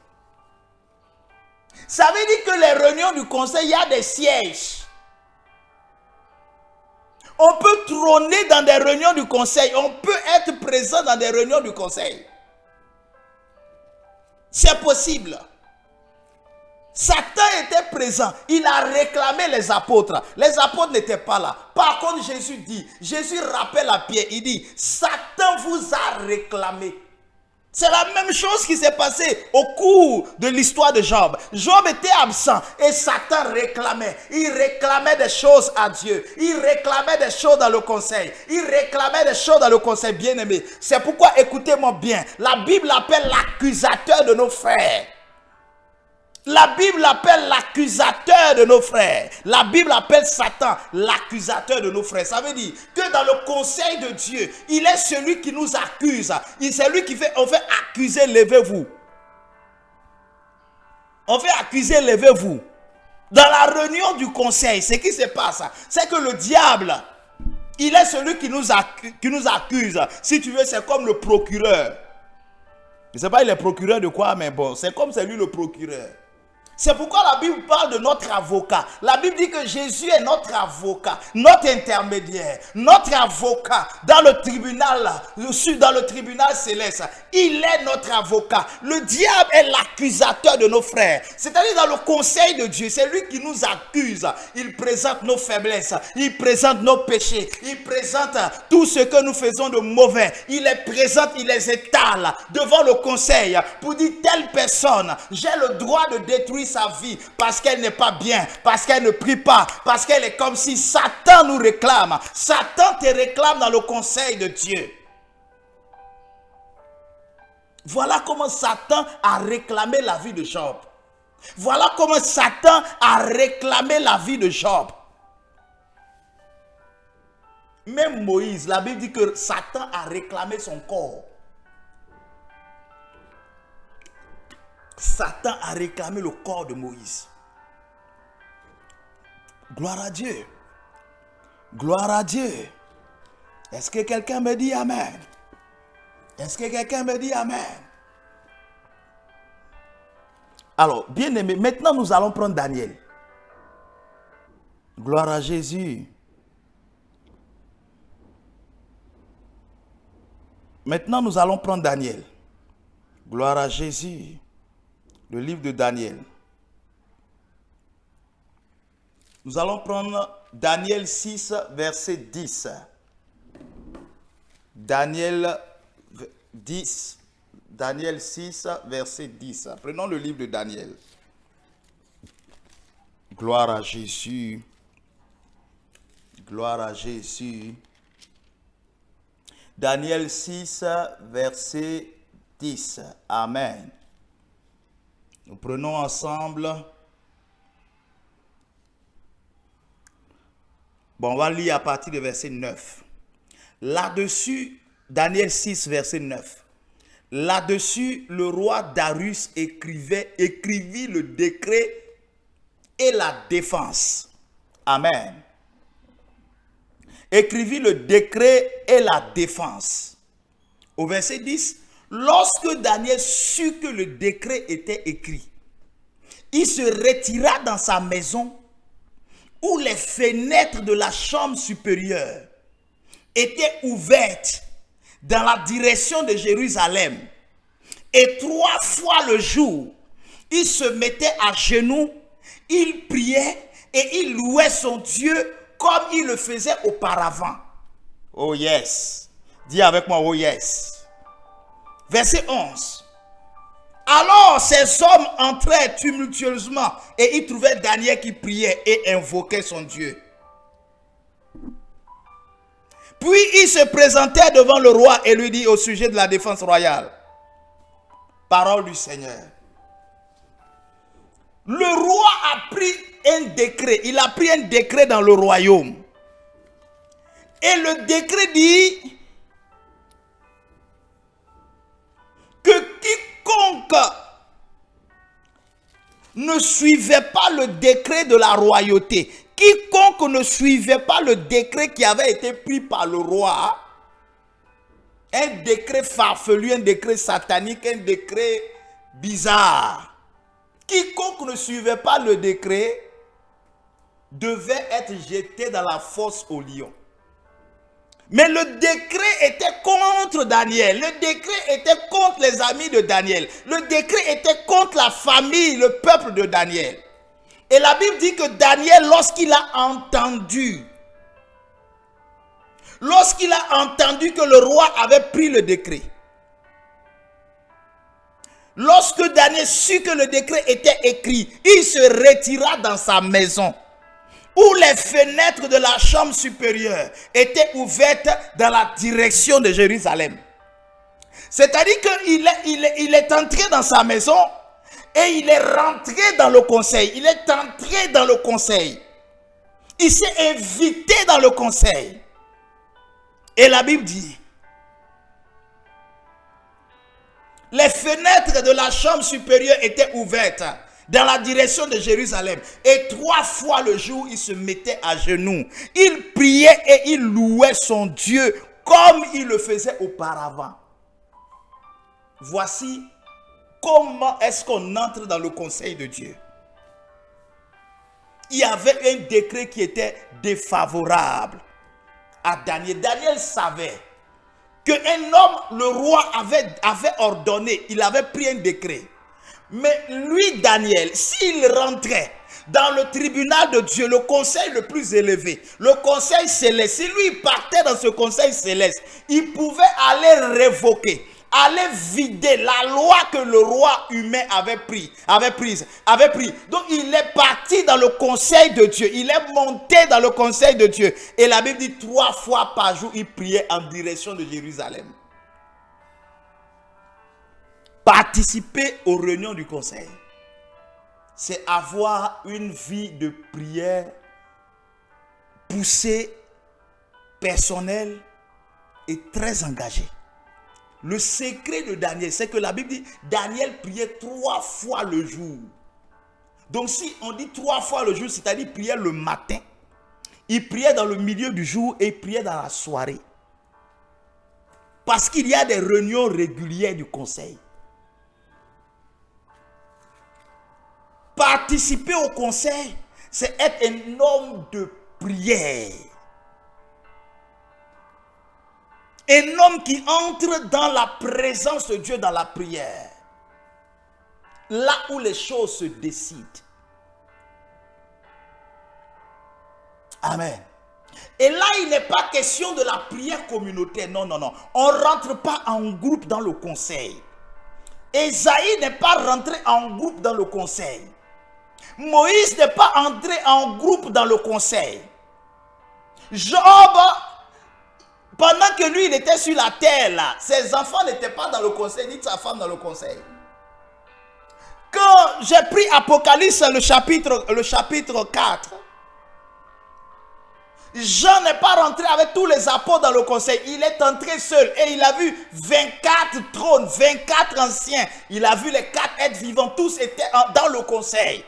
S2: Ça veut dire que les réunions du conseil, il y a des sièges. On peut trôner dans des réunions du conseil. On peut être présent dans des réunions du conseil. C'est possible. Satan était présent. Il a réclamé les apôtres. Les apôtres n'étaient pas là. Par contre, Jésus rappelle à Pierre. Il dit, Satan vous a réclamé. C'est la même chose qui s'est passée au cours de l'histoire de Job. Job était absent et Satan réclamait. Il réclamait des choses à Dieu. Il réclamait des choses dans le conseil. Il réclamait des choses dans le conseil, bien-aimé. C'est pourquoi, écoutez-moi bien, la Bible appelle l'accusateur de nos frères. La Bible appelle l'accusateur de nos frères. La Bible appelle Satan l'accusateur de nos frères. Ça veut dire que dans le conseil de Dieu, il est celui qui nous accuse. C'est lui qui fait, on fait accuser, levez-vous. On fait accuser, levez-vous. Dans la réunion du conseil, ce qui se passe, c'est que le diable, il est celui qui nous accuse. Si tu veux, c'est comme le procureur. Je ne sais pas, il est procureur de quoi, mais bon, c'est comme c'est lui le procureur. C'est pourquoi la Bible parle de notre avocat. La Bible dit que Jésus est notre avocat, notre intermédiaire, notre avocat dans le tribunal, dans le tribunal céleste. Il est notre avocat. Le diable est l'accusateur de nos frères. C'est-à-dire dans le conseil de Dieu, c'est lui qui nous accuse. Il présente nos faiblesses, il présente nos péchés, il présente tout ce que nous faisons de mauvais. Il les présente, il les étale devant le conseil pour dire telle personne, j'ai le droit de détruire sa vie parce qu'elle n'est pas bien, parce qu'elle ne prie pas, parce qu'elle est comme si Satan nous réclame. Satan te réclame dans le conseil de Dieu. Voilà comment Satan a réclamé la vie de Job. Voilà comment Satan a réclamé la vie de Job. Même Moïse, la Bible dit que Satan a réclamé son corps. Satan a réclamé le corps de Moïse. Gloire à Dieu. Gloire à Dieu. Est-ce que quelqu'un me dit Amen? Est-ce que quelqu'un me dit Amen? Alors, bien aimé, maintenant nous allons prendre Daniel. Gloire à Jésus. Maintenant nous allons prendre Daniel. Gloire à Jésus. Le livre de Daniel. Nous allons prendre Daniel 6, verset 10. Daniel 10. Daniel 6, verset 10. Prenons le livre de Daniel. Gloire à Jésus. Gloire à Jésus. Daniel 6, verset 10. Amen. Nous prenons ensemble. Bon, on va lire à partir du verset 9. Là-dessus, Daniel 6, verset 9. Là-dessus, le roi Darius écrivit le décret et la défense. Amen. Écrivit le décret et la défense. Au verset 10, lorsque Daniel sut que le décret était écrit, il se retira dans sa maison où les fenêtres de la chambre supérieure étaient ouvertes dans la direction de Jérusalem. Et 3 fois le jour, il se mettait à genoux, il priait et il louait son Dieu comme il le faisait auparavant. Oh yes. Dis avec moi, oh yes. Verset 11. Alors ces hommes entrèrent tumultueusement et ils trouvaient Daniel qui priait et invoquait son Dieu. Puis ils se présentèrent devant le roi et lui dit au sujet de la défense royale. Parole du Seigneur. Le roi a pris un décret. Il a pris un décret dans le royaume. Et le décret dit que quiconque ne suivait pas le décret de la royauté, quiconque ne suivait pas le décret qui avait été pris par le roi, un décret farfelu, un décret satanique, un décret bizarre, quiconque ne suivait pas le décret devait être jeté dans la fosse aux lions. Mais le décret était contre Daniel. Le décret était contre les amis de Daniel. Le décret était contre la famille, le peuple de Daniel. Et la Bible dit que Daniel, lorsqu'il a entendu que le roi avait pris le décret, lorsque Daniel sut que le décret était écrit, il se retira dans sa maison, où les fenêtres de la chambre supérieure étaient ouvertes dans la direction de Jérusalem. C'est-à-dire qu'il est entré dans sa maison et il est rentré dans le conseil. Il est entré dans le conseil. Il s'est invité dans le conseil. Et la Bible dit, les fenêtres de la chambre supérieure étaient ouvertes dans la direction de Jérusalem. Et 3 fois le jour, il se mettait à genoux. Il priait et il louait son Dieu comme il le faisait auparavant. Voici comment est-ce qu'on entre dans le conseil de Dieu. Il y avait un décret qui était défavorable à Daniel. Daniel savait qu'un homme, le roi avait ordonné, il avait pris un décret. Mais lui, Daniel, s'il rentrait dans le tribunal de Dieu, le conseil le plus élevé, le conseil céleste, si lui partait dans ce conseil céleste, il pouvait aller révoquer, aller vider la loi que le roi humain avait pris. Donc il est parti dans le conseil de Dieu, il est monté dans le conseil de Dieu. Et la Bible dit 3 fois par jour, il priait en direction de Jérusalem. Participer aux réunions du conseil, c'est avoir une vie de prière poussée, personnelle et très engagée. Le secret de Daniel, c'est que la Bible dit Daniel priait 3 fois le jour. Donc si on dit 3 fois le jour, c'est-à-dire priait le matin, il priait dans le milieu du jour et il priait dans la soirée. Parce qu'il y a des réunions régulières du conseil. Participer au conseil, c'est être un homme de prière. Un homme qui entre dans la présence de Dieu dans la prière. Là où les choses se décident. Amen. Et là, il n'est pas question de la prière communautaire. Non, non, non. On ne rentre pas en groupe dans le conseil. Ésaïe n'est pas rentré en groupe dans le conseil. Moïse n'est pas entré en groupe dans le conseil. Job, pendant que lui, il était sur la terre, là, ses enfants n'étaient pas dans le conseil, ni sa femme dans le conseil. Quand j'ai pris Apocalypse, le chapitre 4, Jean n'est pas rentré avec tous les apôtres dans le conseil. Il est entré seul et il a vu 24 trônes, 24 anciens. Il a vu les 4 êtres vivants, tous étaient dans le conseil.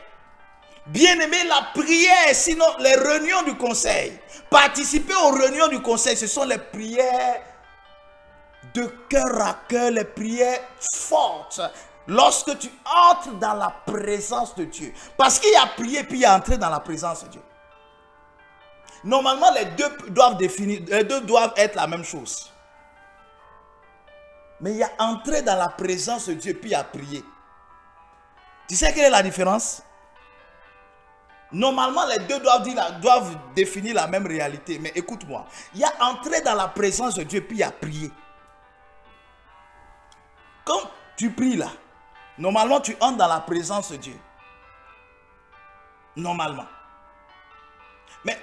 S2: Bien-aimé, la prière, sinon les réunions du conseil. Participer aux réunions du conseil, ce sont les prières de cœur à cœur, les prières fortes. Lorsque tu entres dans la présence de Dieu. Parce qu'il y a prié puis il y a entré dans la présence de Dieu. Normalement, les deux doivent être la même chose. Mais il y a entré dans la présence de Dieu puis il y a prié. Tu sais quelle est la différence? Normalement, les deux doivent définir la même réalité. Mais écoute-moi. Il y a entré dans la présence de Dieu, puis il y a prié. Quand tu pries là, normalement, tu entres dans la présence de Dieu. Normalement. Mais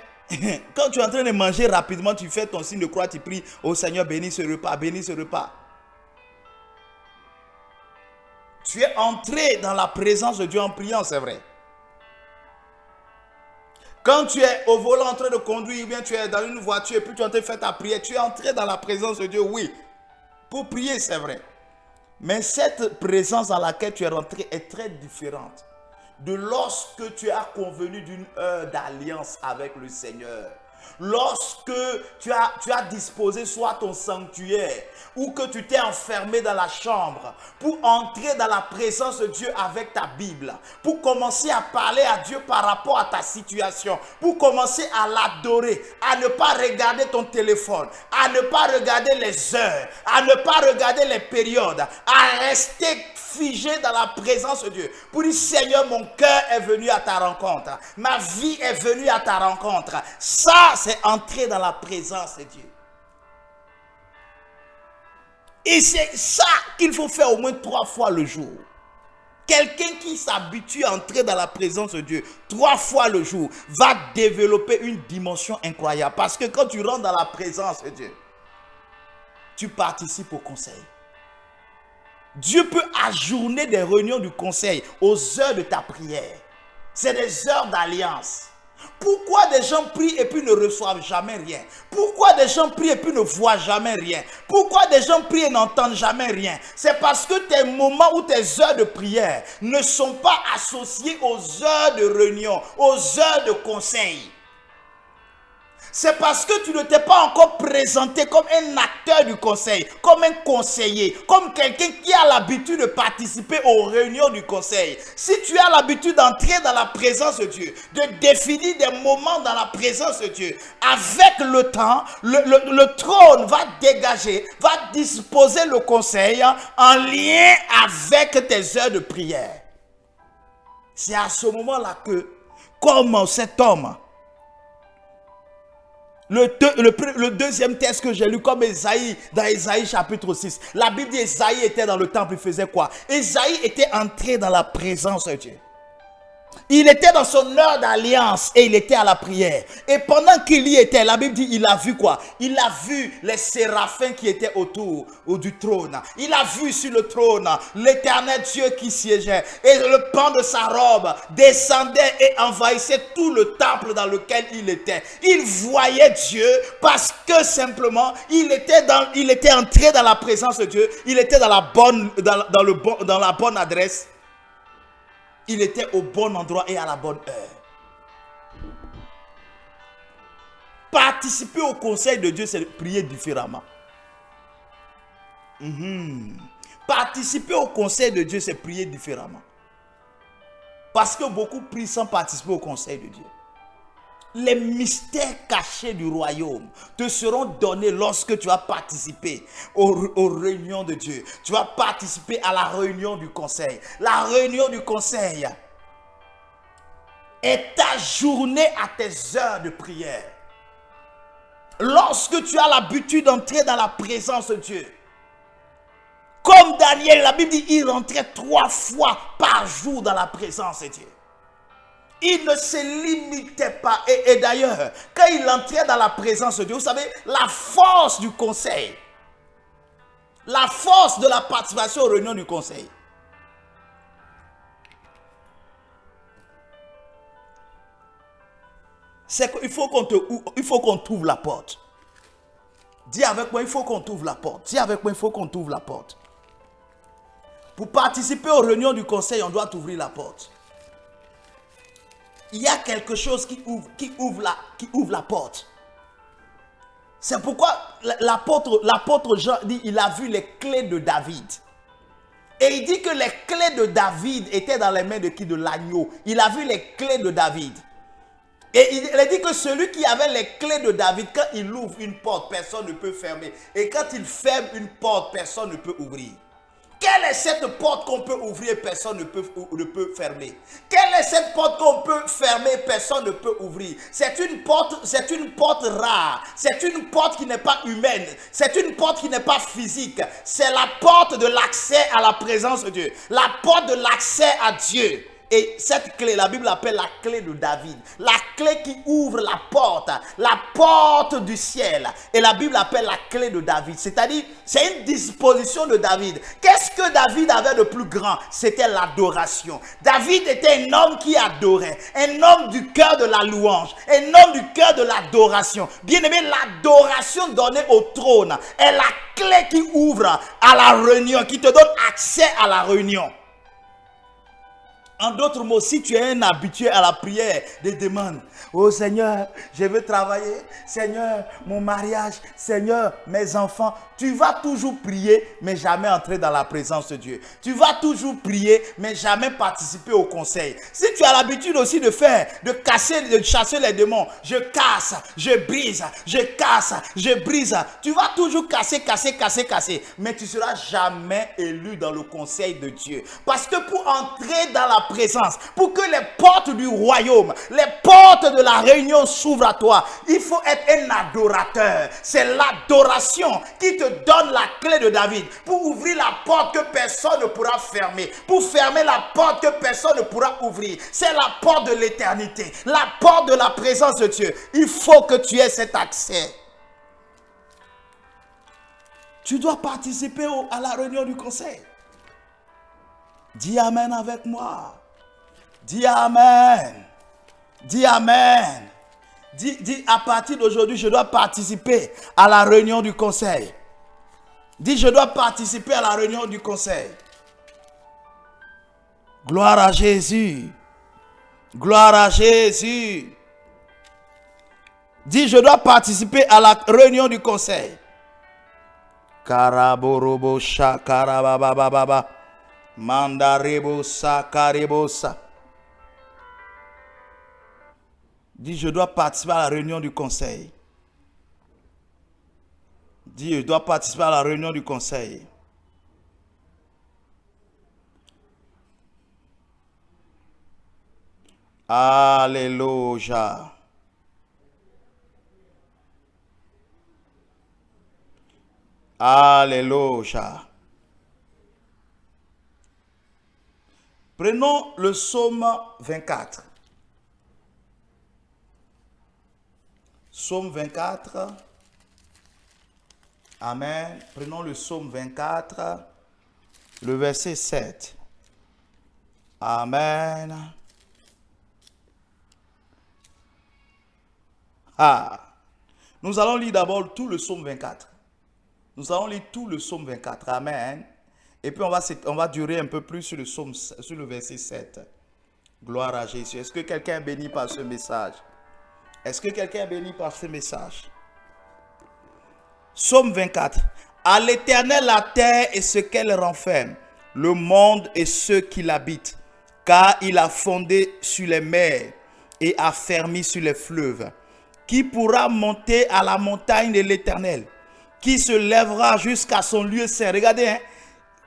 S2: quand tu es en train de manger rapidement, tu fais ton signe de croix, tu pries, oh Seigneur, bénis ce repas, bénis ce repas. Tu es entré dans la présence de Dieu en priant, c'est vrai. Quand tu es au volant en train de conduire, ou bien tu es dans une voiture et puis tu es en train de faire ta prière, tu es entré dans la présence de Dieu, oui. Pour prier, c'est vrai. Mais cette présence dans laquelle tu es rentré est très différente de lorsque tu as convenu d'une heure d'alliance avec le Seigneur. Lorsque tu as disposé soit ton sanctuaire ou que tu t'es enfermé dans la chambre pour entrer dans la présence de Dieu avec ta Bible, pour commencer à parler à Dieu par rapport à ta situation, pour commencer à l'adorer, à ne pas regarder ton téléphone, à ne pas regarder les heures, à ne pas regarder les périodes, à rester figé dans la présence de Dieu. Pour dire, Seigneur, mon cœur est venu à ta rencontre. Ma vie est venue à ta rencontre. Ça, c'est entrer dans la présence de Dieu. Et c'est ça qu'il faut faire au moins 3 fois le jour. Quelqu'un qui s'habitue à entrer dans la présence de Dieu 3 fois le jour va développer une dimension incroyable. Parce que quand tu rentres dans la présence de Dieu, tu participes au conseil. Dieu peut ajourner des réunions du conseil aux heures de ta prière. C'est des heures d'alliance. Pourquoi des gens prient et puis ne reçoivent jamais rien? Pourquoi des gens prient et puis ne voient jamais rien? Pourquoi des gens prient et n'entendent jamais rien? C'est parce que tes moments ou tes heures de prière ne sont pas associés aux heures de réunion, aux heures de conseil. C'est parce que tu ne t'es pas encore présenté comme un acteur du conseil, comme un conseiller, comme quelqu'un qui a l'habitude de participer aux réunions du conseil. Si tu as l'habitude d'entrer dans la présence de Dieu, de définir des moments dans la présence de Dieu, avec le temps, le trône va dégager, va disposer le conseil en lien avec tes heures de prière. C'est à ce moment-là que, comme cet homme, le deuxième texte que j'ai lu comme Ésaïe, dans Ésaïe chapitre 6, la Bible dit Ésaïe était dans le temple, il faisait quoi? Ésaïe était entré dans la présence de Dieu. Il était dans son heure d'alliance et il était à la prière. Et pendant qu'il y était, la Bible dit, il a vu quoi? Il a vu les séraphins qui étaient autour du trône. Il a vu sur le trône l'éternel Dieu qui siégeait. Et le pan de sa robe descendait et envahissait tout le temple dans lequel il était. Il voyait Dieu parce que simplement, il était entré dans la présence de Dieu. Il était dans la bonne adresse. Il était au bon endroit et à la bonne heure. Participer au conseil de Dieu, c'est prier différemment. Participer au conseil de Dieu, c'est prier différemment. Parce que beaucoup prient sans participer au conseil de Dieu. Les mystères cachés du royaume te seront donnés lorsque tu vas participer aux réunions de Dieu. Tu vas participer à la réunion du conseil. La réunion du conseil est ta journée à tes heures de prière. Lorsque tu as l'habitude d'entrer dans la présence de Dieu, comme Daniel, la Bible dit, il rentrait 3 fois par jour dans la présence de Dieu. Il ne se limitait pas. Et d'ailleurs, quand il entrait dans la présence de Dieu, vous savez, la force du conseil, la force de la participation aux réunions du conseil, c'est qu'il faut qu'on t'ouvre la porte. Dis avec moi, il faut qu'on t'ouvre la porte. Dis avec moi, il faut qu'on t'ouvre la porte. Pour participer aux réunions du conseil, on doit t'ouvrir la porte. Il y a quelque chose qui ouvre la porte. C'est pourquoi l'apôtre Jean dit, il a vu les clés de David. Et il dit que les clés de David étaient dans les mains de qui? De l'agneau. Il a vu les clés de David. Et il a dit que celui qui avait les clés de David, quand il ouvre une porte, personne ne peut fermer. Et quand il ferme une porte, personne ne peut ouvrir. Quelle est cette porte qu'on peut ouvrir et personne ne peut fermer? Quelle est cette porte qu'on peut fermer et personne ne peut ouvrir? C'est une porte rare. C'est une porte qui n'est pas humaine. C'est une porte qui n'est pas physique. C'est la porte de l'accès à la présence de Dieu. La porte de l'accès à Dieu. Et cette clé, la Bible l'appelle la clé de David. La clé qui ouvre la porte du ciel. Et la Bible l'appelle la clé de David. C'est-à-dire, c'est une disposition de David. Qu'est-ce que David avait de plus grand? C'était l'adoration. David était un homme qui adorait. Un homme du cœur de la louange. Un homme du cœur de l'adoration. Bien aimé, l'adoration donnée au trône est la clé qui ouvre à la réunion, qui te donne accès à la réunion. En d'autres mots, si tu es un habitué à la prière, des demandes, oh Seigneur, je veux travailler, Seigneur, mon mariage, Seigneur, mes enfants, tu vas toujours prier, mais jamais entrer dans la présence de Dieu. Tu vas toujours prier, mais jamais participer au conseil. Si tu as l'habitude aussi de chasser les démons, je casse, je brise, je casse, je brise. Tu vas toujours casser, mais tu ne seras jamais élu dans le conseil de Dieu. Parce que pour entrer dans la présence, pour que les portes du royaume, les portes de la réunion s'ouvrent à toi, il faut être un adorateur. C'est l'adoration qui te donne la clé de David pour ouvrir la porte que personne ne pourra fermer, pour fermer la porte que personne ne pourra ouvrir. C'est la porte de l'éternité, la porte de la présence de Dieu. Il faut que tu aies cet accès. Tu dois participer à la réunion du conseil. Dis Amen avec moi. Dis Amen. Dis Amen. Dis à partir d'aujourd'hui, je dois participer à la réunion du conseil. Dis, je dois participer à la réunion du conseil. Gloire à Jésus. Gloire à Jésus. Dis, je dois participer à la réunion du conseil. Karaborobo shakarabababa. Mandarebo sakarebosa. Dis, je dois participer à la réunion du conseil. Dis, je dois participer à la réunion du conseil. Alléluia. Alléluia. Prenons le psaume 24. Psaume 24. Amen. Prenons le psaume 24, le verset 7. Amen. Nous allons lire d'abord tout le psaume 24. Nous allons lire tout le psaume 24. Amen. Et puis on va durer un peu plus sur le verset 7. Gloire à Jésus. Est-ce que quelqu'un est béni par ce message? Est-ce que quelqu'un est béni par ce message? Psaume 24. À l'Éternel la terre et ce qu'elle renferme, le monde et ceux qui l'habitent, car il a fondé sur les mers et a fermé sur les fleuves. Qui pourra monter à la montagne de l'Éternel? Qui se lèvera jusqu'à son lieu saint? Regardez, hein?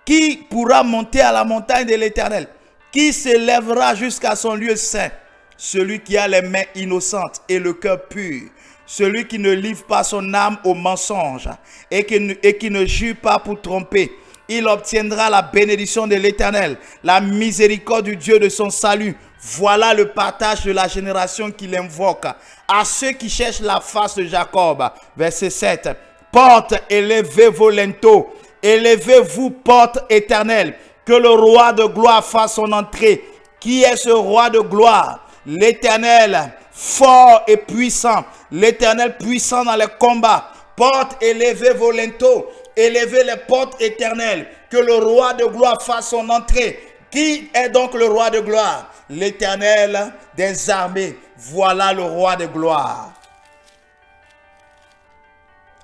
S2: Qui pourra monter à la montagne de l'Éternel? Qui se lèvera jusqu'à son lieu saint? Celui qui a les mains innocentes et le cœur pur. Celui qui ne livre pas son âme au mensonge et qui ne jure pas pour tromper. Il obtiendra la bénédiction de l'Éternel, la miséricorde du Dieu de son salut. Voilà le partage de la génération qu'il invoque. À ceux qui cherchent la face de Jacob. Verset 7. Porte, élevez vos linteaux. Élevez-vous, porte éternelle. Que le roi de gloire fasse son entrée. Qui est ce roi de gloire? L'Éternel, fort et puissant. L'Éternel puissant dans les combats. Porte, élevez vos linteaux. Élevez les portes éternelles. Que le roi de gloire fasse son entrée. Qui est donc le roi de gloire? L'Éternel des armées. Voilà le roi de gloire.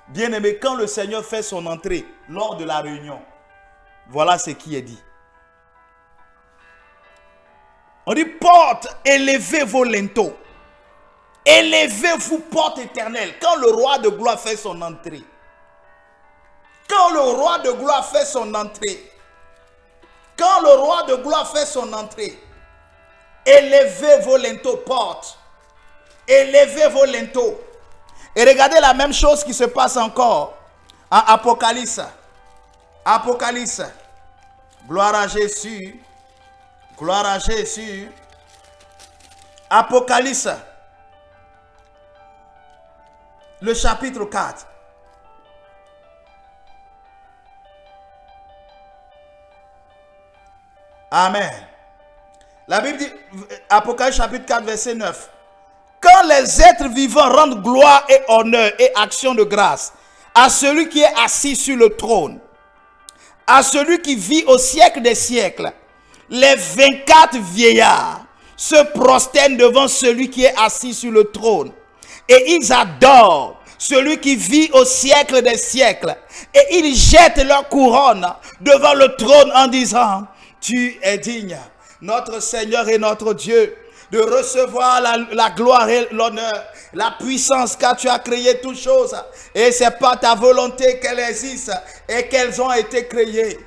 S2: Bien-aimé, quand le Seigneur fait son entrée lors de la réunion, voilà ce qui est dit. On dit porte, élevez vos linteaux. Élevez-vous, porte éternelle. Quand le roi de gloire fait son entrée. Quand le roi de gloire fait son entrée. Quand le roi de gloire fait son entrée. Élevez vos linteaux, porte. Élevez vos linteaux. Et regardez la même chose qui se passe encore en Apocalypse. Apocalypse. Gloire à Jésus. Gloire à Jésus. Apocalypse. Le chapitre 4. Amen. La Bible dit, Apocalypse chapitre 4, verset 9. Quand les êtres vivants rendent gloire et honneur et action de grâce à celui qui est assis sur le trône, à celui qui vit au siècle des siècles, les 24 vieillards se prosternent devant celui qui est assis sur le trône. Et ils adorent celui qui vit au siècle des siècles. Et ils jettent leur couronne devant le trône en disant, tu es digne, notre Seigneur et notre Dieu, de recevoir la gloire et l'honneur, la puissance, car tu as créé toutes choses. Et c'est par ta volonté qu'elles existent et qu'elles ont été créées.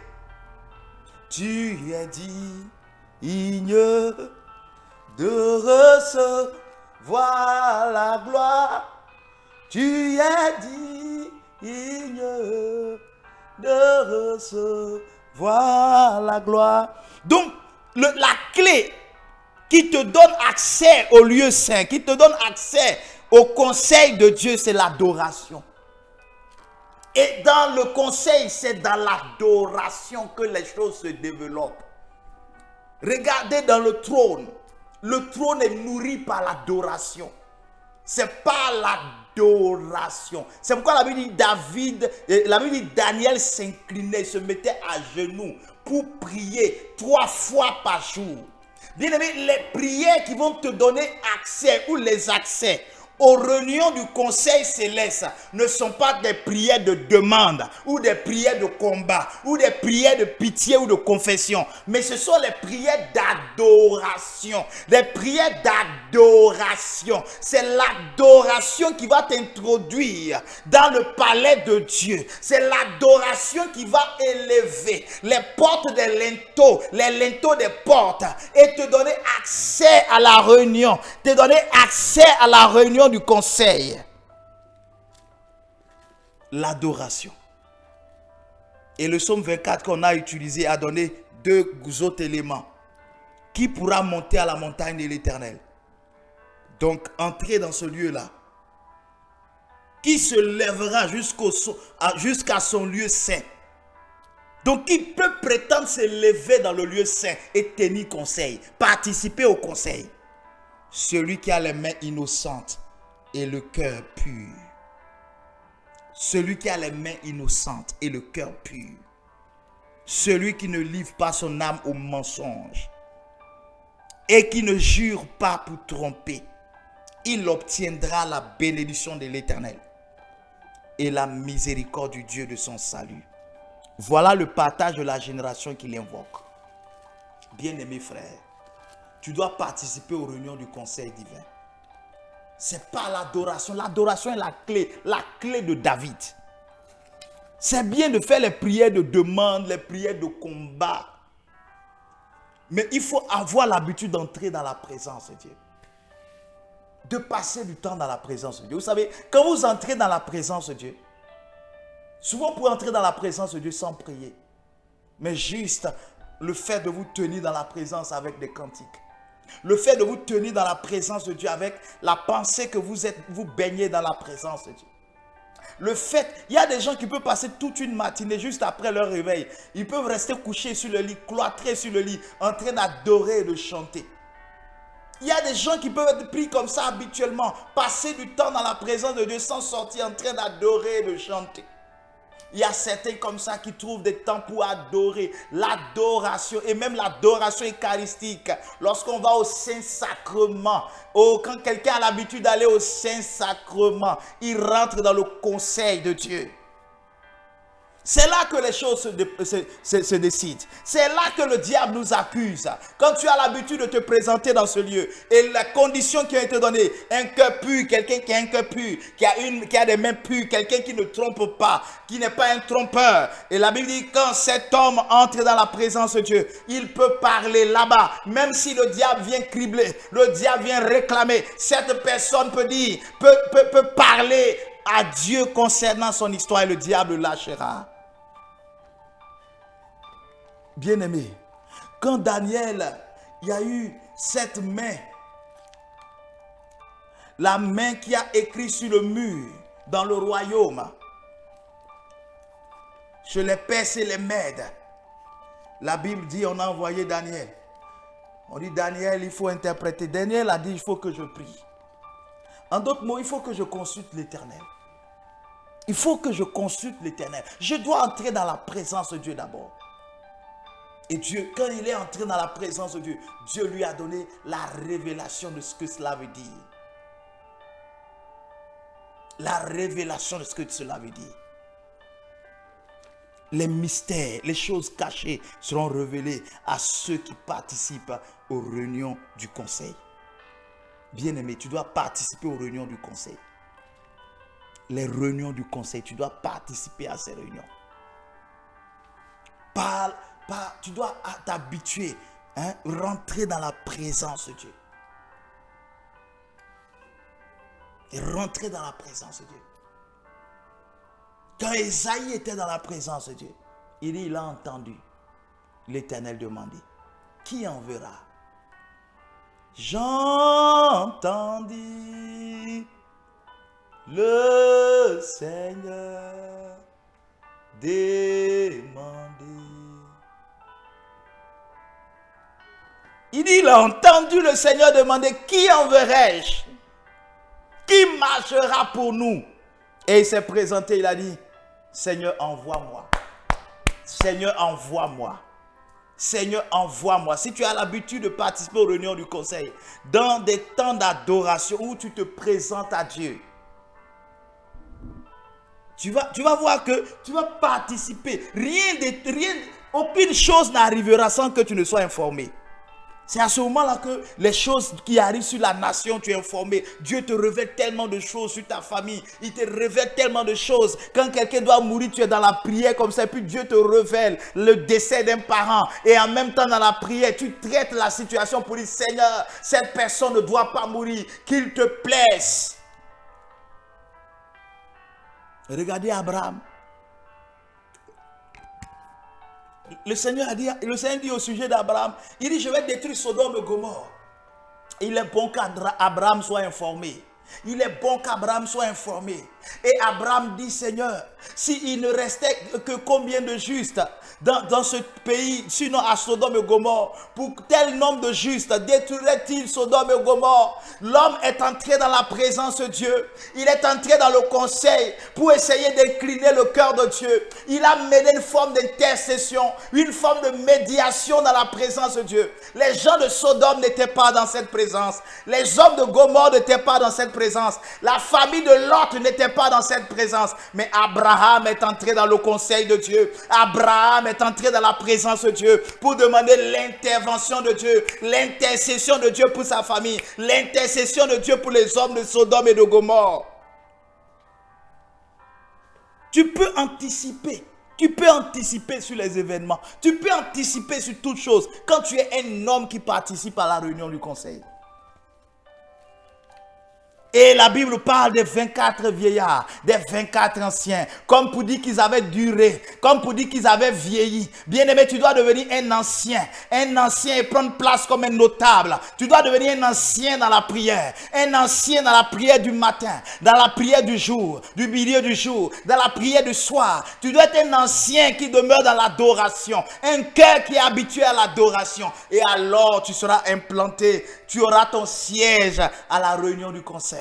S2: Tu es digne de recevoir la gloire. Tu es digne de recevoir la gloire. Donc, la clé qui te donne accès au lieu saint, qui te donne accès au conseil de Dieu, c'est l'adoration. Et dans le conseil, c'est dans l'adoration que les choses se développent. Regardez dans le trône. Le trône est nourri par l'adoration. C'est pas l'adoration. C'est pourquoi la Bible dit Daniel s'inclinait, se mettait à genoux pour prier 3 fois par jour. Bien aimé, les prières qui vont te donner accès ou les accès aux réunions du conseil céleste ne sont pas des prières de demande ou des prières de combat ou des prières de pitié ou de confession, mais ce sont les prières d'adoration. Les prières d'adoration. C'est l'adoration qui va t'introduire dans le palais de Dieu. C'est l'adoration qui va élever les portes des linteaux, les linteaux des portes et te donner accès à la réunion, te donner accès à la réunion du conseil. L'adoration. Et le psaume 24 qu'on a utilisé a donné deux autres éléments. Qui pourra monter à la montagne de l'Éternel? Donc, entrer dans ce lieu-là. Qui se lèvera jusqu'à son lieu saint? Donc, qui peut prétendre se lever dans le lieu saint et tenir conseil, participer au conseil? Celui qui a les mains innocentes et le cœur pur. Celui qui a les mains innocentes et le cœur pur. Celui qui ne livre pas son âme au mensonge et qui ne jure pas pour tromper. Il obtiendra la bénédiction de l'Éternel et la miséricorde du Dieu de son salut. Voilà le partage de la génération qu'il invoque. Bien-aimés frères, tu dois participer aux réunions du conseil divin. C'est pas l'adoration. L'adoration est la clé de David. C'est bien de faire les prières de demande, les prières de combat. Mais il faut avoir l'habitude d'entrer dans la présence de Dieu. De passer du temps dans la présence de Dieu. Vous savez, quand vous entrez dans la présence de Dieu, souvent pour entrer dans la présence de Dieu sans prier, mais juste le fait de vous tenir dans la présence avec des cantiques. Le fait de vous tenir dans la présence de Dieu avec la pensée que vous baignez dans la présence de Dieu. Le fait, il y a des gens qui peuvent passer toute une matinée juste après leur réveil. Ils peuvent rester couchés sur le lit, cloîtrés sur le lit, en train d'adorer et de chanter. Il y a des gens qui peuvent être pris comme ça habituellement, passer du temps dans la présence de Dieu sans sortir, en train d'adorer et de chanter. Il y a certains comme ça qui trouvent des temps pour adorer. L'adoration et même l'adoration eucharistique. Lorsqu'on va au Saint-Sacrement, quand quelqu'un a l'habitude d'aller au Saint-Sacrement, il rentre dans le conseil de Dieu. C'est là que les choses se décident. C'est là que le diable nous accuse. Quand tu as l'habitude de te présenter dans ce lieu et la condition qui a été donnée, un cœur pur, quelqu'un qui a un cœur pur, qui a des mains pures, quelqu'un qui ne trompe pas, qui n'est pas un trompeur. Et la Bible dit quand cet homme entre dans la présence de Dieu, il peut parler là-bas. Même si le diable vient cribler, le diable vient réclamer, cette personne peut parler à Dieu concernant son histoire et le diable lâchera. Bien-aimé, quand Daniel, il y a eu cette main, la main qui a écrit sur le mur dans le royaume, chez les Perses et les Mèdes, la Bible dit on a envoyé Daniel. On dit Daniel, il faut interpréter. Daniel a dit il faut que je prie. En d'autres mots, il faut que je consulte l'Éternel. Il faut que je consulte l'Éternel. Je dois entrer dans la présence de Dieu d'abord. Et Dieu, quand il est entré dans la présence de Dieu, Dieu lui a donné la révélation de ce que cela veut dire. La révélation de ce que cela veut dire. Les mystères, les choses cachées seront révélées à ceux qui participent aux réunions du conseil. Bien-aimé, tu dois participer aux réunions du conseil. Les réunions du conseil, tu dois participer à ces réunions. Tu dois t'habituer, rentrer dans la présence de Dieu. Et rentrer dans la présence de Dieu. Quand Esaïe était dans la présence de Dieu, il a entendu l'Éternel demander, qui enverra? J'entendis le Seigneur demander. Il a entendu le Seigneur demander, qui enverrai-je? Qui marchera pour nous? Et il s'est présenté, il a dit, Seigneur, envoie-moi. Seigneur, envoie-moi. Seigneur, envoie-moi. Si tu as l'habitude de participer aux réunions du conseil, dans des temps d'adoration où tu te présentes à Dieu, tu vas voir que tu vas participer. Aucune chose n'arrivera sans que tu ne sois informé. C'est à ce moment-là que les choses qui arrivent sur la nation, tu es informé. Dieu te révèle tellement de choses sur ta famille. Il te révèle tellement de choses. Quand quelqu'un doit mourir, tu es dans la prière comme ça. Et puis Dieu te révèle le décès d'un parent. Et en même temps, dans la prière, tu traites la situation pour dire, Seigneur, cette personne ne doit pas mourir. Qu'il te plaise. Regardez Abraham. Le Seigneur dit au sujet d'Abraham, il dit, je vais détruire Sodome et Gomorrhe. Il est bon qu'Abraham soit informé. Il est bon qu'Abraham soit informé. Et Abraham dit, Seigneur, s'il ne restait que combien de justes dans ce pays, sinon à Sodome et Gomorrhe, pour tel nombre de justes, détruirait-il Sodome et Gomorrhe? L'homme est entré dans la présence de Dieu. Il est entré dans le conseil pour essayer d'incliner le cœur de Dieu. Il a mené une forme d'intercession, une forme de médiation dans la présence de Dieu. Les gens de Sodome n'étaient pas dans cette présence. Les hommes de Gomorrhe n'étaient pas dans cette présence. La famille de Lot n'était pas dans cette présence. Mais Abraham est entré dans le conseil de Dieu. Abraham est entré dans la présence de Dieu pour demander l'intervention de Dieu, l'intercession de Dieu pour sa famille, l'intercession de Dieu pour les hommes de Sodome et de Gomorrhe. Tu peux anticiper. Tu peux anticiper sur les événements. Tu peux anticiper sur toutes choses quand tu es un homme qui participe à la réunion du conseil. Et la Bible parle des 24 vieillards, des 24 anciens, comme pour dire qu'ils avaient duré, comme pour dire qu'ils avaient vieilli. Bien-aimé, tu dois devenir un ancien et prendre place comme un notable. Tu dois devenir un ancien dans la prière, un ancien dans la prière du matin, dans la prière du jour, du milieu du jour, dans la prière du soir. Tu dois être un ancien qui demeure dans l'adoration, un cœur qui est habitué à l'adoration. Et alors tu seras implanté, tu auras ton siège à la réunion du conseil.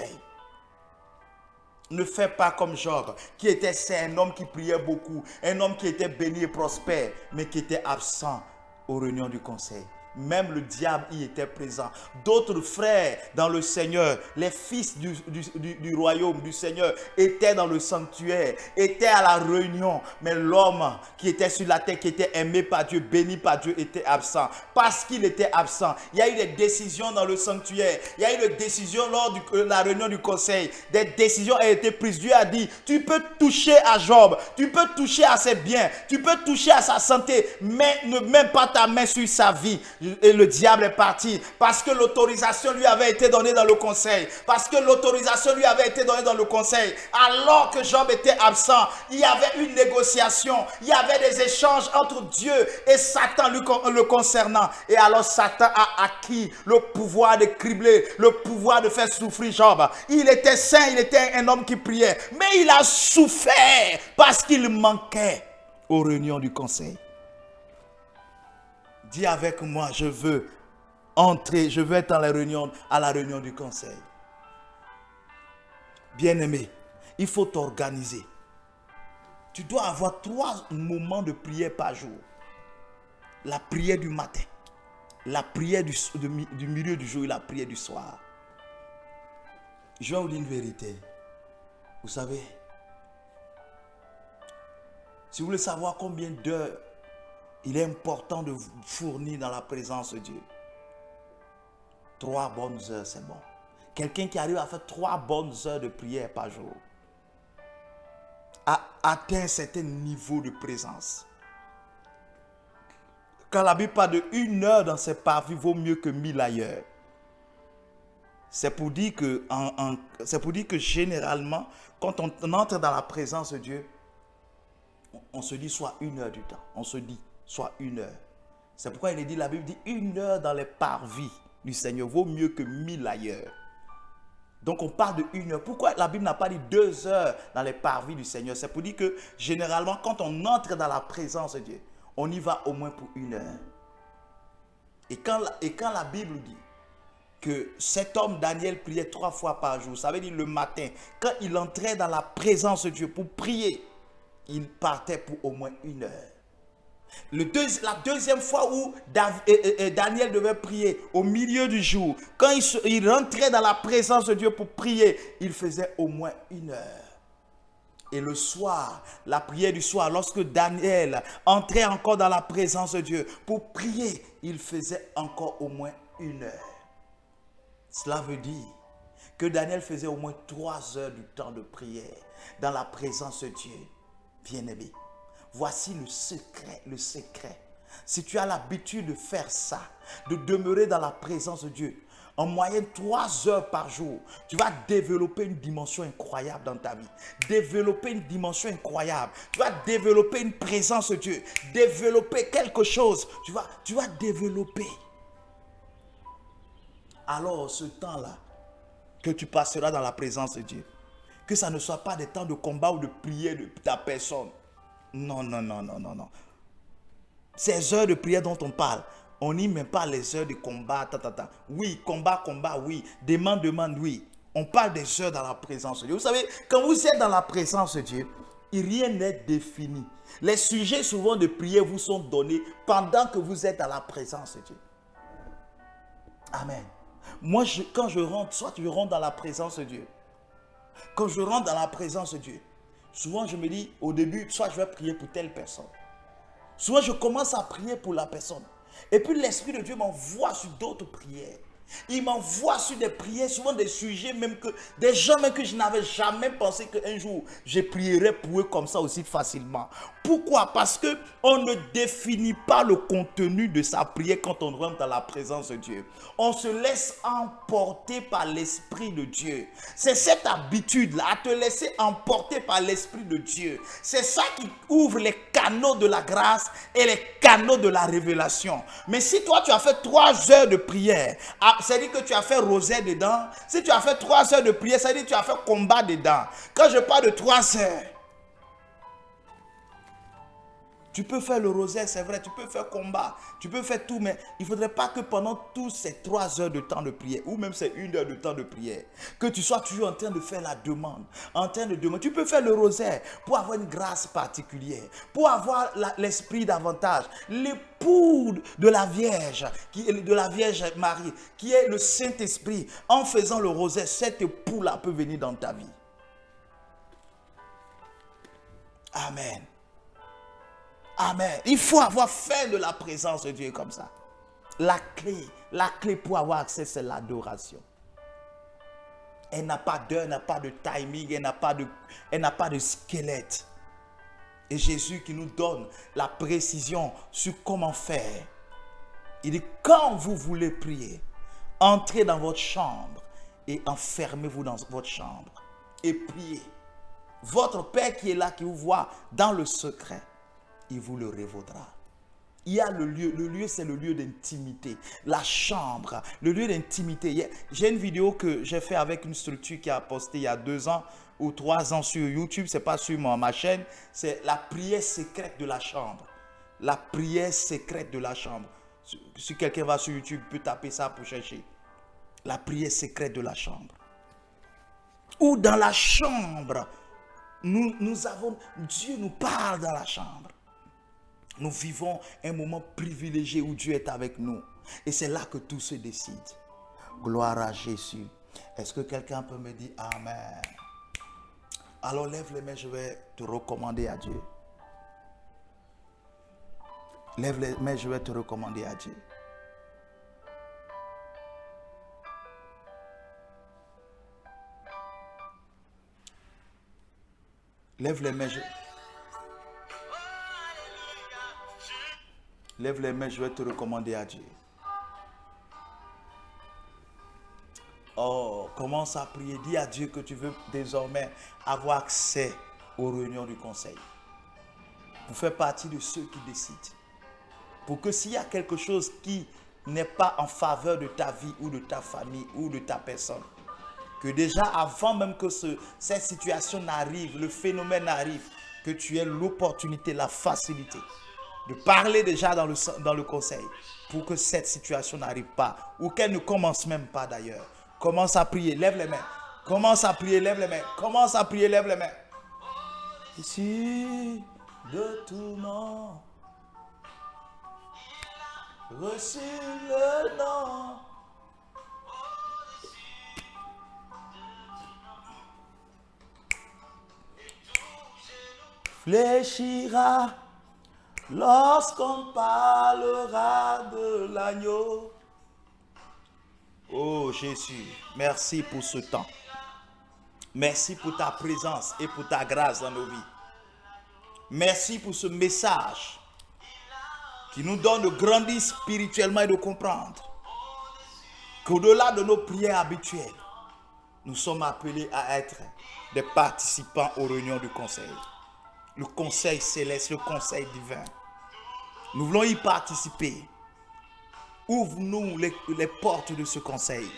S2: Ne fais pas comme Job, qui était un homme qui priait beaucoup, un homme qui était béni et prospère, mais qui était absent aux réunions du conseil. Même le diable y était présent. D'autres frères dans le Seigneur, les fils du royaume du Seigneur, étaient dans le sanctuaire, étaient à la réunion. Mais l'homme qui était sur la terre, qui était aimé par Dieu, béni par Dieu, était absent. Parce qu'il était absent, il y a eu des décisions dans le sanctuaire. Il y a eu des décisions lors de la réunion du conseil. Des décisions ont été prises. Dieu a dit, tu peux toucher à Job, tu peux toucher à ses biens, tu peux toucher à sa santé, mais ne mets pas ta main sur sa vie. Et le diable est parti parce que l'autorisation lui avait été donnée dans le conseil. Parce que l'autorisation lui avait été donnée dans le conseil. Alors que Job était absent, il y avait une négociation. Il y avait des échanges entre Dieu et Satan le concernant. Et alors Satan a acquis le pouvoir de cribler, le pouvoir de faire souffrir Job. Il était saint, il était un homme qui priait. Mais il a souffert parce qu'il manquait aux réunions du conseil. Dis avec moi, je veux entrer, je veux être à la réunion du conseil. Bien-aimé, il faut t'organiser. Tu dois avoir 3 moments de prière par jour. La prière du matin, la prière du milieu du jour et la prière du soir. Je vais vous dire une vérité. Vous savez, si vous voulez savoir combien d'heures il est important de vous fournir dans la présence de Dieu. 3 bonnes heures, c'est bon. Quelqu'un qui arrive à faire 3 bonnes heures de prière par jour a atteint un certain niveau de présence. Quand la Bible parle de 1 heure dans ses parvis, vaut mieux que 1000 ailleurs. C'est pour dire que généralement, quand on entre dans la présence de Dieu, on se dit soit 1 heure du temps. On se dit soit 1 heure. C'est pourquoi il est dit, la Bible dit 1 heure dans les parvis du Seigneur vaut mieux que 1000 ailleurs. Donc on parle de 1 heure. Pourquoi la Bible n'a pas dit 2 heures dans les parvis du Seigneur? C'est pour dire que généralement quand on entre dans la présence de Dieu, on y va au moins pour 1 heure. Et quand la Bible dit que cet homme Daniel priait 3 fois par jour, ça veut dire le matin, quand il entrait dans la présence de Dieu pour prier, il partait pour au moins 1 heure. La deuxième fois où Daniel devait prier au milieu du jour, quand il rentrait dans la présence de Dieu pour prier, il faisait au moins 1 heure. Et le soir, la prière du soir, lorsque Daniel entrait encore dans la présence de Dieu pour prier, il faisait encore au moins 1 heure. Cela veut dire que Daniel faisait au moins 3 heures du temps de prière dans la présence de Dieu. Bien-aimé, voici le secret, le secret. Si tu as l'habitude de faire ça, de demeurer dans la présence de Dieu, en moyenne 3 heures par jour, tu vas développer une dimension incroyable dans ta vie. Développer une dimension incroyable. Tu vas développer une présence de Dieu. Développer quelque chose. Tu vas développer. Alors, ce temps-là, que tu passeras dans la présence de Dieu, que ça ne soit pas des temps de combat ou de prière de ta personne. Non, non, non, non, non, non. Ces heures de prière dont on parle, on n'y met pas les heures de combat, Oui, combat, oui. Demande, oui. On parle des heures dans la présence de Dieu. Vous savez, quand vous êtes dans la présence de Dieu, rien n'est défini. Les sujets souvent de prière vous sont donnés pendant que vous êtes dans la présence de Dieu. Amen. Moi, quand je rentre, soit je rentre dans la présence de Dieu. Quand je rentre dans la présence de Dieu, souvent je me dis au début, soit je vais prier pour telle personne. Souvent je commence à prier pour la personne. Et puis l'Esprit de Dieu m'envoie sur d'autres prières. Il m'envoie sur des prières, souvent des sujets, même que des gens même que je n'avais jamais pensé qu'un jour je prierais pour eux comme ça aussi facilement. Pourquoi? Parce que on ne définit pas le contenu de sa prière quand on rentre dans la présence de Dieu. On se laisse emporter par l'Esprit de Dieu. C'est cette habitude-là, à te laisser emporter par l'Esprit de Dieu. C'est ça qui ouvre les canaux de la grâce et les canaux de la révélation. Mais si toi tu as fait 3 heures de prière, c'est-à-dire que tu as fait rosaire dedans. Si tu as fait 3 heures de prière, c'est-à-dire que tu as fait combat dedans. Quand je parle de 3 heures, tu peux faire le rosaire, c'est vrai, tu peux faire combat, tu peux faire tout, mais il ne faudrait pas que pendant tous ces 3 heures de temps de prière, ou même ces 1 heure de temps de prière, que tu sois toujours en train de faire la demande, en train de demander. Tu peux faire le rosaire pour avoir une grâce particulière, pour avoir l'esprit davantage, l'époux de la Vierge, de la Vierge Marie, qui est le Saint-Esprit. En faisant le rosaire, cet époux-là peut venir dans ta vie. Amen. Amen. Il faut avoir faim de la présence de Dieu comme ça. La clé pour avoir accès, c'est l'adoration. Elle n'a pas d'heure, elle n'a pas de timing, elle n'a pas de squelette. Et Jésus qui nous donne la précision sur comment faire. Il dit, quand vous voulez prier, entrez dans votre chambre et enfermez-vous dans votre chambre et priez. Votre Père qui est là, qui vous voit dans le secret, il vous le révaudra. Il y a le lieu c'est le lieu d'intimité, la chambre, le lieu d'intimité. J'ai une vidéo que j'ai fait avec une structure qui a posté il y a 2 ans ou 3 ans sur YouTube, c'est pas sur ma chaîne, c'est la prière secrète de la chambre. La prière secrète de la chambre. Si quelqu'un va sur YouTube, peut taper ça pour chercher. La prière secrète de la chambre. Ou dans la chambre, Dieu nous parle dans la chambre. Nous vivons un moment privilégié où Dieu est avec nous. Et c'est là que tout se décide. Gloire à Jésus. Est-ce que quelqu'un peut me dire Amen? Alors lève les mains, je vais te recommander à Dieu. Lève les mains, je vais te recommander à Dieu. Lève les mains, Lève les mains, je vais te recommander à Dieu. Oh, commence à prier. Dis à Dieu que tu veux désormais avoir accès aux réunions du conseil. Pour faire partie de ceux qui décident. Pour que s'il y a quelque chose qui n'est pas en faveur de ta vie ou de ta famille ou de ta personne, que déjà avant même que cette situation n'arrive, le phénomène arrive, que tu aies l'opportunité, la facilité de parler déjà dans le conseil pour que cette situation n'arrive pas ou qu'elle ne commence même pas d'ailleurs. Commence à prier, lève les mains. Commence à prier, lève les mains. Commence à prier, lève les mains. Ici, de tout nom, reçu le nom. Fléchira lorsqu'on parlera de l'agneau. Oh Jésus, merci pour ce temps. Merci pour ta présence et pour ta grâce dans nos vies. Merci pour ce message qui nous donne de grandir spirituellement et de comprendre qu'au-delà de nos prières habituelles, nous sommes appelés à être des participants aux réunions du conseil. Le conseil céleste, le conseil divin. Nous voulons y participer. Ouvre-nous les portes de ce conseil,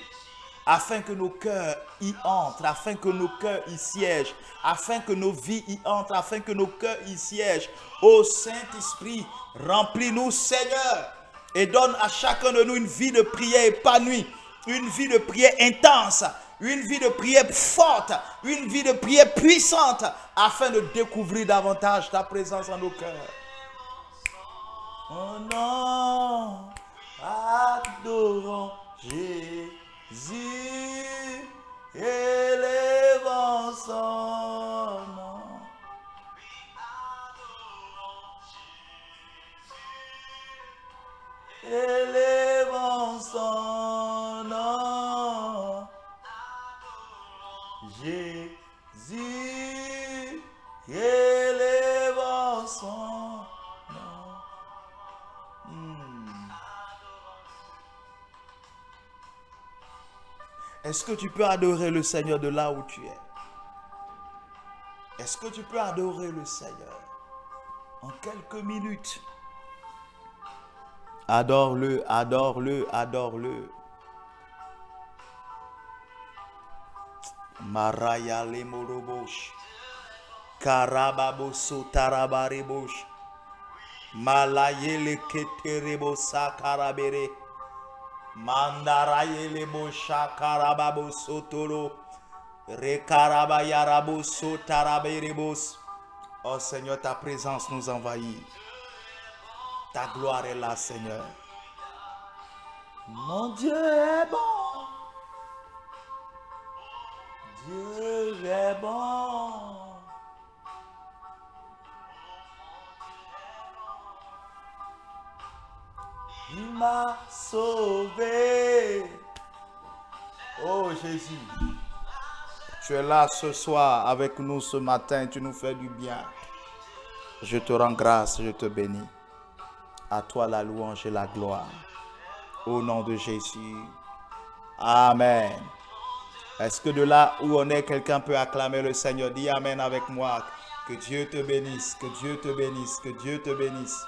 S2: afin que nos cœurs y entrent, afin que nos cœurs y siègent, afin que nos vies y entrent, afin que nos cœurs y siègent. Ô Saint-Esprit, remplis-nous, Seigneur, et donne à chacun de nous une vie de prière épanouie, une vie de prière intense, une vie de prière forte, une vie de prière puissante, afin de découvrir davantage ta présence en nos cœurs. Oh non, adorons Jésus, élevons son nom. Élevons son nom. Jésus, élevons son nom. Est-ce que tu peux adorer le Seigneur de là où tu es? Est-ce que tu peux adorer le Seigneur en quelques minutes? Adore-le, adore-le, adore-le. Maraya lemorobosh, karababoso tarabarebosh, malayele keterebosa karabere, mandarayele bosha karababoso toro, rekarabayaraboso taraberebos. Oh Seigneur, ta présence nous envahit. Ta gloire est là, Seigneur. Mon Dieu est bon. Dieu est bon. Il m'a sauvé. Oh Jésus, tu es là ce soir avec nous ce matin, tu nous fais du bien. Je te rends grâce, je te bénis. À toi la louange et la gloire. Au nom de Jésus. Amen. Est-ce que de là où on est, quelqu'un peut acclamer le Seigneur? Dis Amen avec moi. Que Dieu te bénisse, que Dieu te bénisse, que Dieu te bénisse.